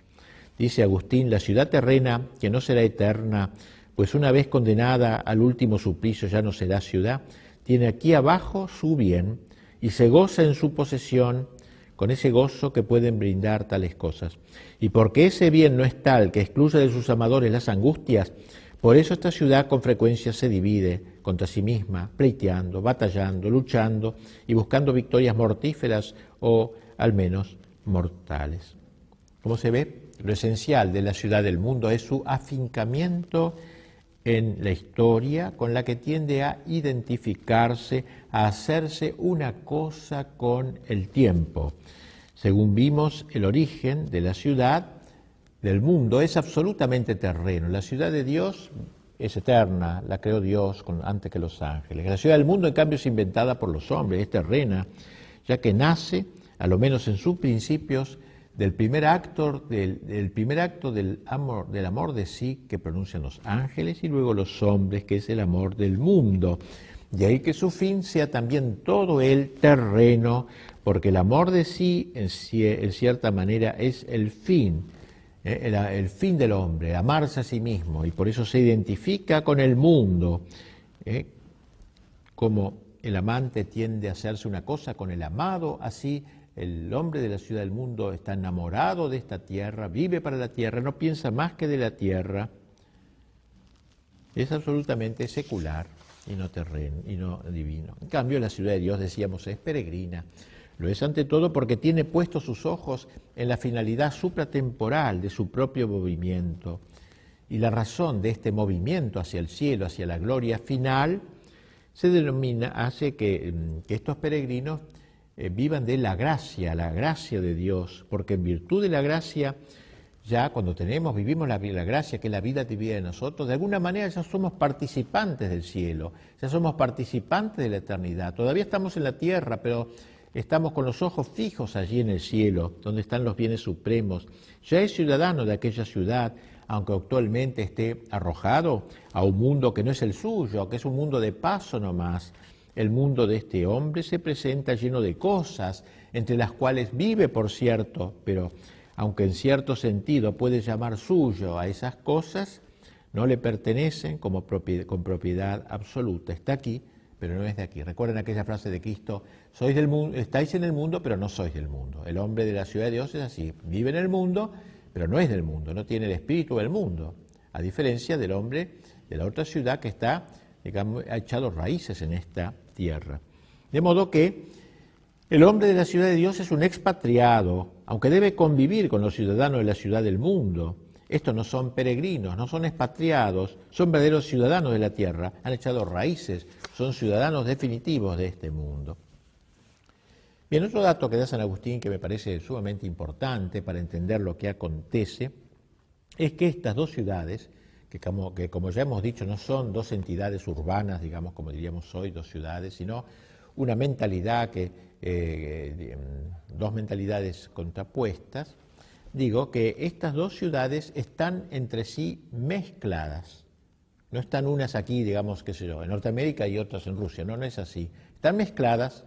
Dice Agustín, la ciudad terrena, que no será eterna, pues una vez condenada al último suplicio ya no será ciudad, tiene aquí abajo su bien y se goza en su posesión con ese gozo que pueden brindar tales cosas. Y porque ese bien no es tal que excluya de sus amadores las angustias, por eso esta ciudad con frecuencia se divide contra sí misma, pleiteando, batallando, luchando y buscando victorias mortíferas o al menos mortales. Como se ve, lo esencial de la ciudad del mundo es su afincamiento en la historia con la que tiende a identificarse, a hacerse una cosa con el tiempo. Según vimos, el origen de la ciudad del mundo es absolutamente terreno. La ciudad de Dios es eterna, la creó Dios antes que los ángeles. La ciudad del mundo, en cambio, es inventada por los hombres, es terrena, ya que nace, a lo menos en sus principios, del primer acto del amor de sí que pronuncian los ángeles y luego los hombres, que es el amor del mundo. De ahí que su fin sea también todo el terreno, porque el amor de sí, en cierta manera, es el fin del hombre, amarse a sí mismo, y por eso se identifica con el mundo, como el amante tiende a hacerse una cosa con el amado, así el hombre de la ciudad del mundo está enamorado de esta tierra, vive para la tierra, no piensa más que de la tierra, es absolutamente secular y no terreno, y no divino. En cambio, la ciudad de Dios, decíamos, es peregrina. Lo es ante todo porque tiene puestos sus ojos en la finalidad supratemporal de su propio movimiento. Y la razón de este movimiento hacia el cielo, hacia la gloria final, hace que estos peregrinos vivan de la gracia de Dios, porque en virtud de la gracia, ya cuando vivimos la gracia, que es la vida divina de nosotros, de alguna manera ya somos participantes del cielo, ya somos participantes de la eternidad. Todavía estamos en la tierra, pero estamos con los ojos fijos allí en el cielo, donde están los bienes supremos. Ya es ciudadano de aquella ciudad, aunque actualmente esté arrojado a un mundo que no es el suyo, que es un mundo de paso nomás. El mundo de este hombre se presenta lleno de cosas, entre las cuales vive, por cierto, pero aunque en cierto sentido puede llamar suyo a esas cosas, no le pertenecen con propiedad absoluta. Está aquí, pero no es de aquí. Recuerden aquella frase de Cristo, sois del mundo, estáis en el mundo, pero no sois del mundo. El hombre de la ciudad de Dios es así, vive en el mundo, pero no es del mundo, no tiene el espíritu del mundo, a diferencia del hombre de la otra ciudad que está, digamos, ha echado raíces en esta tierra. De modo que el hombre de la ciudad de Dios es un expatriado, aunque debe convivir con los ciudadanos de la ciudad del mundo. Estos no son peregrinos, no son expatriados, son verdaderos ciudadanos de la tierra, han echado raíces, son ciudadanos definitivos de este mundo. Bien, otro dato que da San Agustín que me parece sumamente importante para entender lo que acontece, es que estas dos ciudades, que como ya hemos dicho, no son dos entidades urbanas, digamos, como diríamos hoy, dos ciudades, sino una mentalidad dos mentalidades contrapuestas, digo que estas dos ciudades están entre sí mezcladas. No están unas aquí, digamos, qué sé yo, en Norteamérica y otras en Rusia. No, no es así. Están mezcladas.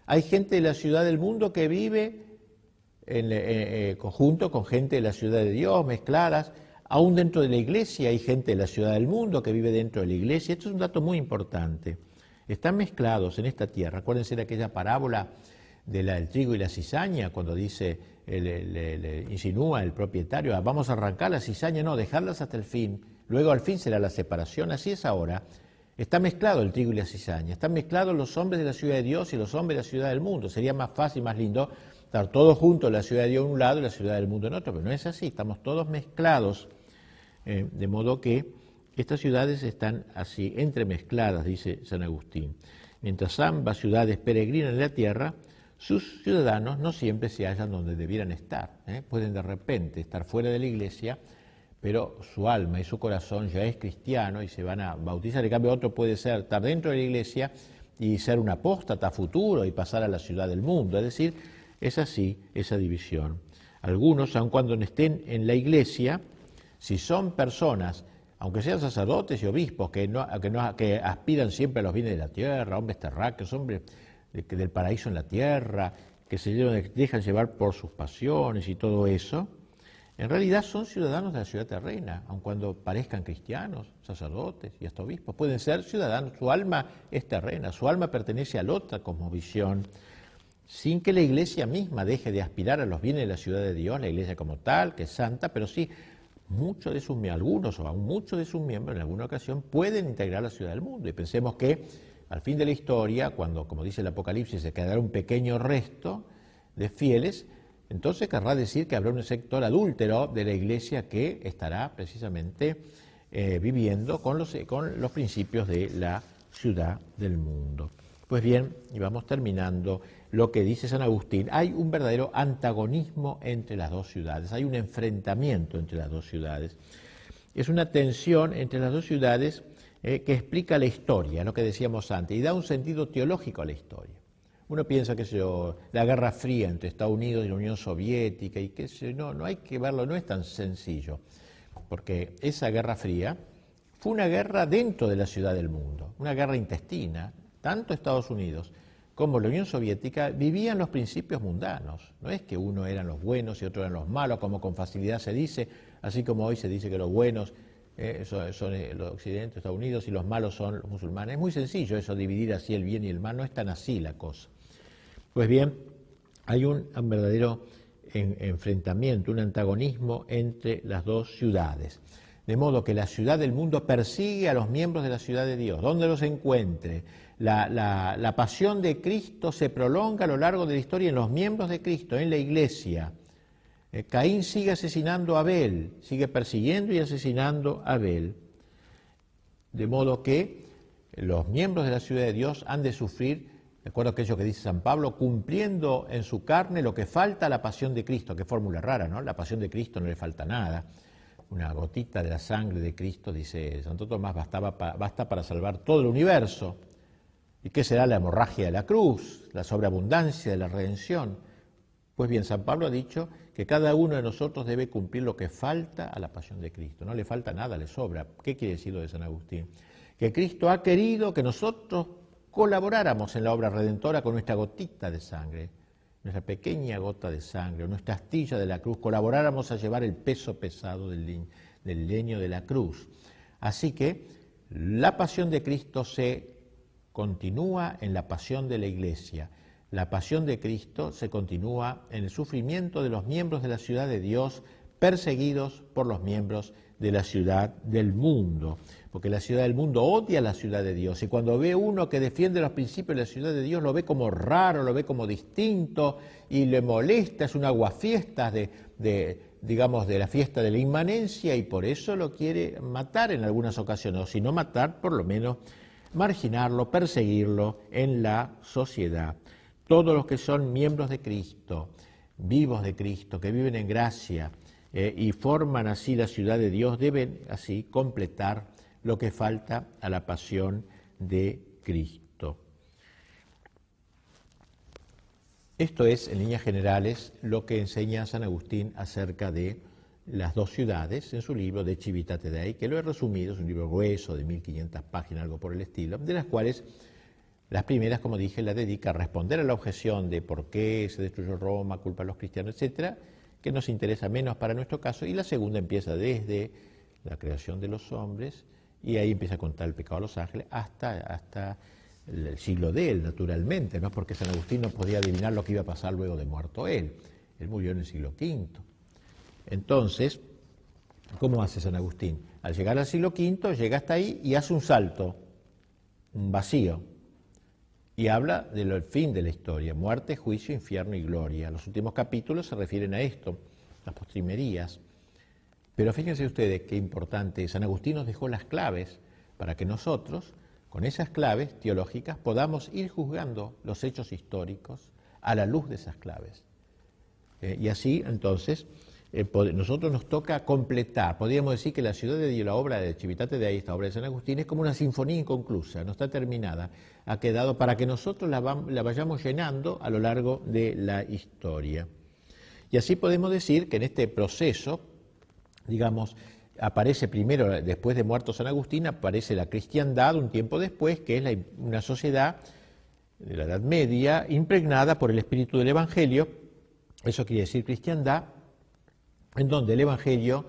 Hay gente de la ciudad del mundo que vive en conjunto con gente de la ciudad de Dios, mezcladas. Aún dentro de la iglesia hay gente de la ciudad del mundo que vive dentro de la iglesia. Esto es un dato muy importante. Están mezclados en esta tierra. Acuérdense de aquella parábola del trigo y la cizaña, cuando dice, le insinúa el propietario, vamos a arrancar la cizaña, no, dejarlas hasta el fin, luego al fin será la separación. Así es ahora. Está mezclado el trigo y la cizaña, están mezclados los hombres de la ciudad de Dios y los hombres de la ciudad del mundo. Sería más fácil, más lindo estar todos juntos, la ciudad de Dios en un lado y la ciudad del mundo en otro, pero no es así, estamos todos mezclados, de modo que estas ciudades están así, entremezcladas, dice San Agustín. Mientras ambas ciudades peregrinan en la tierra, sus ciudadanos no siempre se hallan donde debieran estar. Pueden de repente estar fuera de la iglesia, pero su alma y su corazón ya es cristiano y se van a bautizar. En cambio, otro puede ser estar dentro de la iglesia y ser un apóstata futuro y pasar a la ciudad del mundo. Es decir, es así esa división. Algunos, aun cuando no estén en la iglesia, si son personas, aunque sean sacerdotes y obispos, que aspiran siempre a los bienes de la tierra, hombres terráqueos, hombres del paraíso en la tierra, que se dejan llevar por sus pasiones y todo eso, en realidad son ciudadanos de la ciudad terrena, aun cuando parezcan cristianos, sacerdotes y hasta obispos. Pueden ser ciudadanos, su alma es terrena, su alma pertenece a la otra cosmovisión, sin que la iglesia misma deje de aspirar a los bienes de la ciudad de Dios, la iglesia como tal, que es santa, pero sí, algunos o aún muchos de sus miembros en alguna ocasión pueden integrar la ciudad del mundo. Y pensemos que al fin de la historia, cuando, como dice el Apocalipsis, se quedará un pequeño resto de fieles, entonces querrá decir que habrá un sector adúltero de la iglesia que estará precisamente viviendo con los principios de la ciudad del mundo. Pues bien, y vamos terminando lo que dice San Agustín, hay un verdadero antagonismo entre las dos ciudades, hay un enfrentamiento entre las dos ciudades. Es una tensión entre las dos ciudades que explica la historia, lo que decíamos antes, y da un sentido teológico a la historia. Uno piensa que la Guerra Fría entre Estados Unidos y la Unión Soviética, y no hay que verlo, no es tan sencillo, porque esa Guerra Fría fue una guerra dentro de la ciudad del mundo, una guerra intestina. Tanto Estados Unidos como la Unión Soviética vivían los principios mundanos. No es que uno eran los buenos y otro eran los malos, como con facilidad se dice, así como hoy se dice que los buenos son los occidentales, Estados Unidos, y los malos son los musulmanes. Es muy sencillo eso, dividir así el bien y el mal, no es tan así la cosa. Pues bien, hay un verdadero enfrentamiento, un antagonismo entre las dos ciudades. De modo que la ciudad del mundo persigue a los miembros de la ciudad de Dios, donde los encuentre. La pasión de Cristo se prolonga a lo largo de la historia en los miembros de Cristo, en la iglesia. Caín sigue asesinando a Abel, sigue persiguiendo y asesinando a Abel. De modo que los miembros de la ciudad de Dios han de sufrir, de acuerdo a aquello que dice San Pablo, cumpliendo en su carne lo que falta a la pasión de Cristo. Qué fórmula rara, ¿no? La pasión de Cristo no le falta nada. Una gotita de la sangre de Cristo, dice Santo Tomás, basta para salvar todo el universo. ¿Y qué será la hemorragia de la cruz, la sobreabundancia de la redención? Pues bien, San Pablo ha dicho que cada uno de nosotros debe cumplir lo que falta a la pasión de Cristo. No le falta nada, le sobra. ¿Qué quiere decir lo de San Agustín? Que Cristo ha querido que nosotros colaboráramos en la obra redentora con nuestra gotita de sangre, nuestra pequeña gota de sangre, nuestra astilla de la cruz, colaboráramos a llevar el peso pesado del leño de la cruz. Así que la pasión de Cristo se continúa en la pasión de la Iglesia. La pasión de Cristo se continúa en el sufrimiento de los miembros de la ciudad de Dios, perseguidos por los miembros de la ciudad del mundo. Porque la ciudad del mundo odia a la ciudad de Dios. Y cuando ve uno que defiende los principios de la ciudad de Dios, lo ve como raro, lo ve como distinto y le molesta. Es un aguafiestas digamos, de la fiesta de la inmanencia, y por eso lo quiere matar en algunas ocasiones. O si no matar, por lo menos marginarlo, perseguirlo en la sociedad. Todos los que son miembros de Cristo, vivos de Cristo, que viven en gracia y forman así la ciudad de Dios, deben así completar lo que falta a la pasión de Cristo. Esto es, en líneas generales, lo que enseña San Agustín acerca de las dos ciudades en su libro De Civitate Dei, que lo he resumido, es un libro grueso de 1500 páginas, algo por el estilo, de las cuales las primeras, como dije, la dedica a responder a la objeción de por qué se destruyó Roma, culpa a los cristianos, etcétera, que nos interesa menos para nuestro caso, y la segunda empieza desde la creación de los hombres, y ahí empieza a contar el pecado de los ángeles hasta el siglo de él, naturalmente, ¿no? Porque San Agustín no podía adivinar lo que iba a pasar luego de muerto él. Él murió en el siglo V. Entonces, ¿cómo hace San Agustín? Al llegar al siglo V, llega hasta ahí y hace un salto, un vacío, y habla del fin de la historia: muerte, juicio, infierno y gloria. Los últimos capítulos se refieren a esto, las postrimerías. Pero fíjense ustedes qué importante, San Agustín nos dejó las claves para que nosotros, con esas claves teológicas, podamos ir juzgando los hechos históricos a la luz de esas claves. Y así, entonces, nosotros nos toca completar. Podríamos decir que la ciudad de Dios, la obra de Civitate Dei, esta obra de San Agustín, es como una sinfonía inconclusa, no está terminada, ha quedado para que nosotros la vayamos llenando a lo largo de la historia. Y así podemos decir que en este proceso, digamos, aparece primero, después de muerto San Agustín, aparece la cristiandad un tiempo después, que es una sociedad de la Edad Media impregnada por el espíritu del Evangelio. Eso quiere decir cristiandad, en donde el Evangelio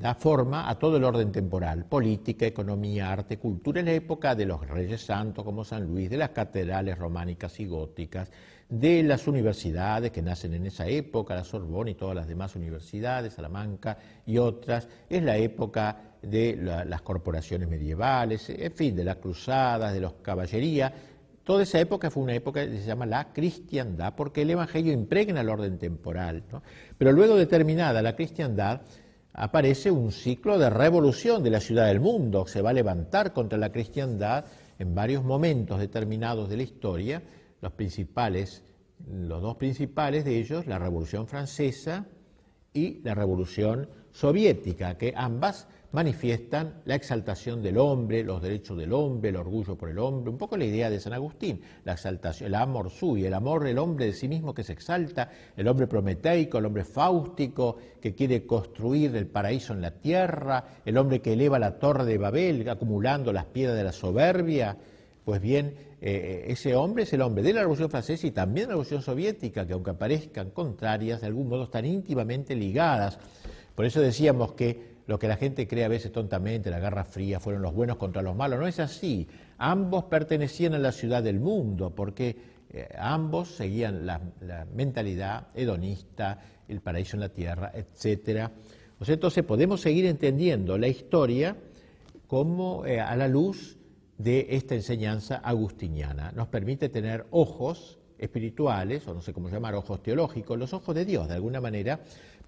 da forma a todo el orden temporal: política, economía, arte, cultura. En la época de los reyes santos como San Luis, de las catedrales románicas y góticas, de las universidades que nacen en esa época, la Sorbona y todas las demás universidades, Salamanca y otras. Es la época de las corporaciones medievales, en fin, de las cruzadas, de los caballerías. Toda esa época fue una época que se llama la cristiandad, porque el Evangelio impregna el orden temporal, ¿no? Pero luego de terminada la cristiandad, aparece un ciclo de revolución de la ciudad del mundo. Se va a levantar contra la cristiandad en varios momentos determinados de la historia. Los dos principales de ellos, la Revolución Francesa y la Revolución Soviética, que ambas manifiestan la exaltación del hombre, los derechos del hombre, el orgullo por el hombre, un poco la idea de San Agustín, la exaltación, el amor sui, el amor del hombre de sí mismo que se exalta, el hombre prometeico, el hombre fáustico que quiere construir el paraíso en la tierra, el hombre que eleva la torre de Babel acumulando las piedras de la soberbia. Pues bien, ese hombre es el hombre de la Revolución Francesa y también de la Revolución Soviética, que aunque parezcan contrarias, de algún modo están íntimamente ligadas. Por eso decíamos que lo que la gente cree a veces tontamente, la Guerra Fría, fueron los buenos contra los malos. No es así. Ambos pertenecían a la ciudad del mundo, porque ambos seguían la mentalidad hedonista, el paraíso en la tierra, etc. O sea, entonces podemos seguir entendiendo la historia como a la luz de esta enseñanza agustiniana. Nos permite tener ojos espirituales, o no sé cómo llamar, ojos teológicos, los ojos de Dios, de alguna manera,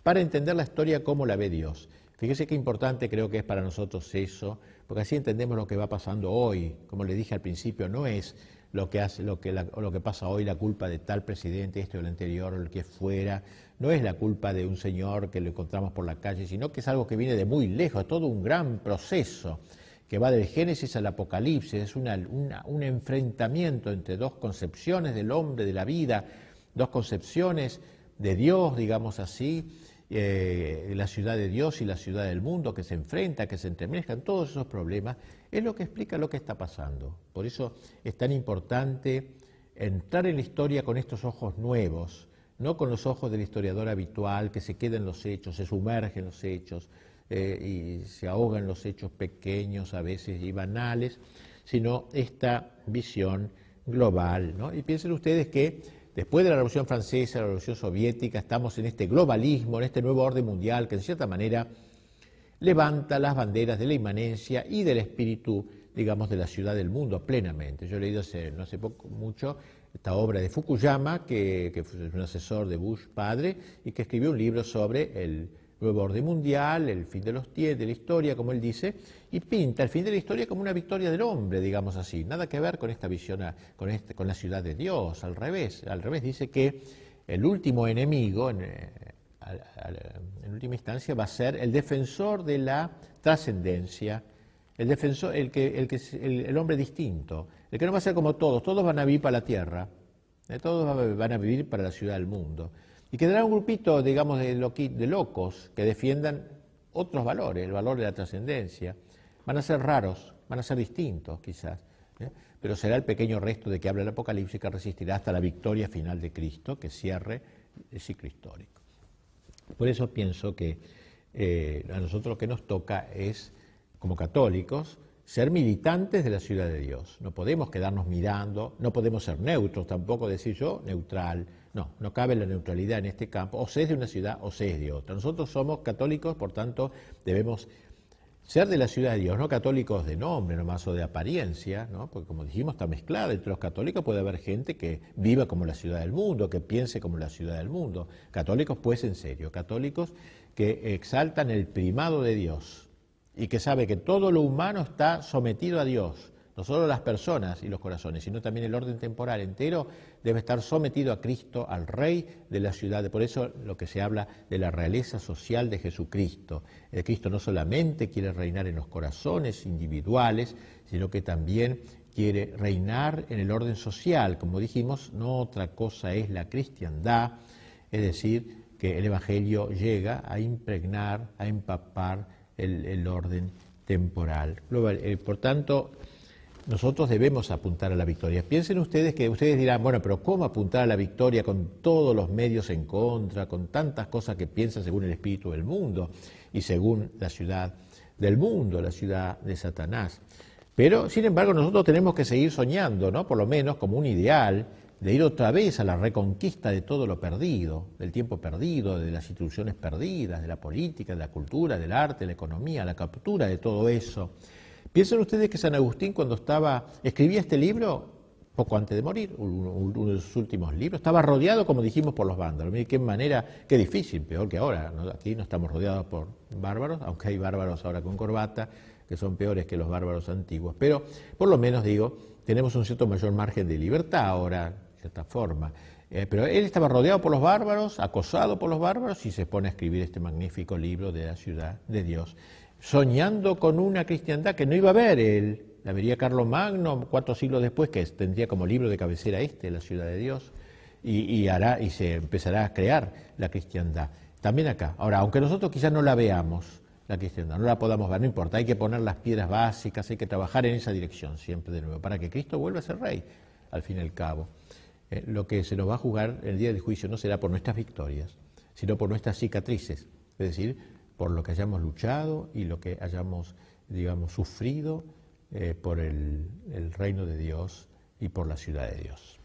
para entender la historia como la ve Dios. Fíjese qué importante creo que es para nosotros eso, porque así entendemos lo que va pasando hoy. Como le dije al principio, no es lo que pasa hoy la culpa de tal presidente, este o el anterior, o el que fuera. No es la culpa de un señor que lo encontramos por la calle, sino que es algo que viene de muy lejos, todo un gran proceso que va del Génesis al Apocalipsis. Es un enfrentamiento entre dos concepciones del hombre, de la vida, dos concepciones de Dios, digamos así, la ciudad de Dios y la ciudad del mundo, que se enfrentan, que se entremezclan. Todos esos problemas es lo que explica lo que está pasando. Por eso es tan importante entrar en la historia con estos ojos nuevos, no con los ojos del historiador habitual que se queda en los hechos, se sumerge en los hechos y se ahoga en los hechos pequeños a veces y banales, sino esta visión global, ¿no? Y piensen ustedes que después de la Revolución Francesa, la Revolución Soviética, estamos en este globalismo, en este nuevo orden mundial que en cierta manera levanta las banderas de la inmanencia y del espíritu, digamos, de la ciudad del mundo plenamente. Yo he leído no hace mucho esta obra de Fukuyama, que fue un asesor de Bush padre, y que escribió un libro sobre el nuevo orden mundial, el fin de los tiempos, de la historia, como él dice, y pinta el fin de la historia como una victoria del hombre, digamos así. Nada que ver con esta visión, con la ciudad de Dios, al revés. Al revés, dice que el último enemigo, en última instancia, va a ser el defensor de la trascendencia, el defensor, el hombre distinto, el que no va a ser como todos van a vivir para la tierra. Todos van a vivir para la ciudad del mundo. Y quedará un grupito, digamos, de locos que defiendan otros valores, el valor de la trascendencia. Van a ser raros, van a ser distintos quizás, pero será el pequeño resto de que habla el Apocalipsis que resistirá hasta la victoria final de Cristo, que cierre el ciclo histórico. Por eso pienso que a nosotros lo que nos toca es, como católicos, ser militantes de la ciudad de Dios. No podemos quedarnos mirando, no podemos ser neutros, tampoco decir yo neutral. No cabe la neutralidad en este campo, o se es de una ciudad o se es de otra. Nosotros somos católicos, por tanto, debemos ser de la ciudad de Dios, no católicos de nombre nomás o de apariencia, ¿no? Porque como dijimos está mezclada, entre los católicos puede haber gente que viva como la ciudad del mundo, que piense como la ciudad del mundo. Católicos pues en serio, católicos que exaltan el primado de Dios y que sabe que todo lo humano está sometido a Dios, no solo las personas y los corazones, sino también el orden temporal entero debe estar sometido a Cristo, al Rey de la ciudad. Por eso lo que se habla de la realeza social de Jesucristo. Cristo no solamente quiere reinar en los corazones individuales, sino que también quiere reinar en el orden social. Como dijimos, no otra cosa es la cristiandad, es decir, que el Evangelio llega a impregnar, a empapar el orden temporal. Por tanto, nosotros debemos apuntar a la victoria. Piensen ustedes que ustedes dirán, bueno, pero ¿cómo apuntar a la victoria con todos los medios en contra, con tantas cosas que piensan según el espíritu del mundo y según la ciudad del mundo, la ciudad de Satanás? Pero, sin embargo, nosotros tenemos que seguir soñando, ¿no? Por lo menos como un ideal de ir otra vez a la reconquista de todo lo perdido, del tiempo perdido, de las instituciones perdidas, de la política, de la cultura, del arte, de la economía, la captura de todo eso. Piensen ustedes que San Agustín cuando escribía este libro, poco antes de morir, uno de sus últimos libros, estaba rodeado, como dijimos, por los vándalos. Miren qué manera, qué difícil, peor que ahora, ¿no? Aquí no estamos rodeados por bárbaros, aunque hay bárbaros ahora con corbata, que son peores que los bárbaros antiguos. Pero, por lo menos, digo, tenemos un cierto mayor margen de libertad ahora, de cierta forma. Pero él estaba rodeado por los bárbaros, acosado por los bárbaros, y se pone a escribir este magnífico libro de la ciudad de Dios, soñando con una cristiandad que no iba a ver él, la vería Carlomagno 4 siglos después, que tendría como libro de cabecera la ciudad de Dios, y se empezará a crear la cristiandad. También acá. Ahora, aunque nosotros quizás no la veamos, la cristiandad, no la podamos ver, no importa, hay que poner las piedras básicas, hay que trabajar en esa dirección siempre de nuevo, para que Cristo vuelva a ser rey, al fin y al cabo. Lo que se nos va a juzgar el día del juicio no será por nuestras victorias, sino por nuestras cicatrices, es decir, por lo que hayamos luchado y lo que hayamos, digamos, sufrido por el reino de Dios y por la ciudad de Dios.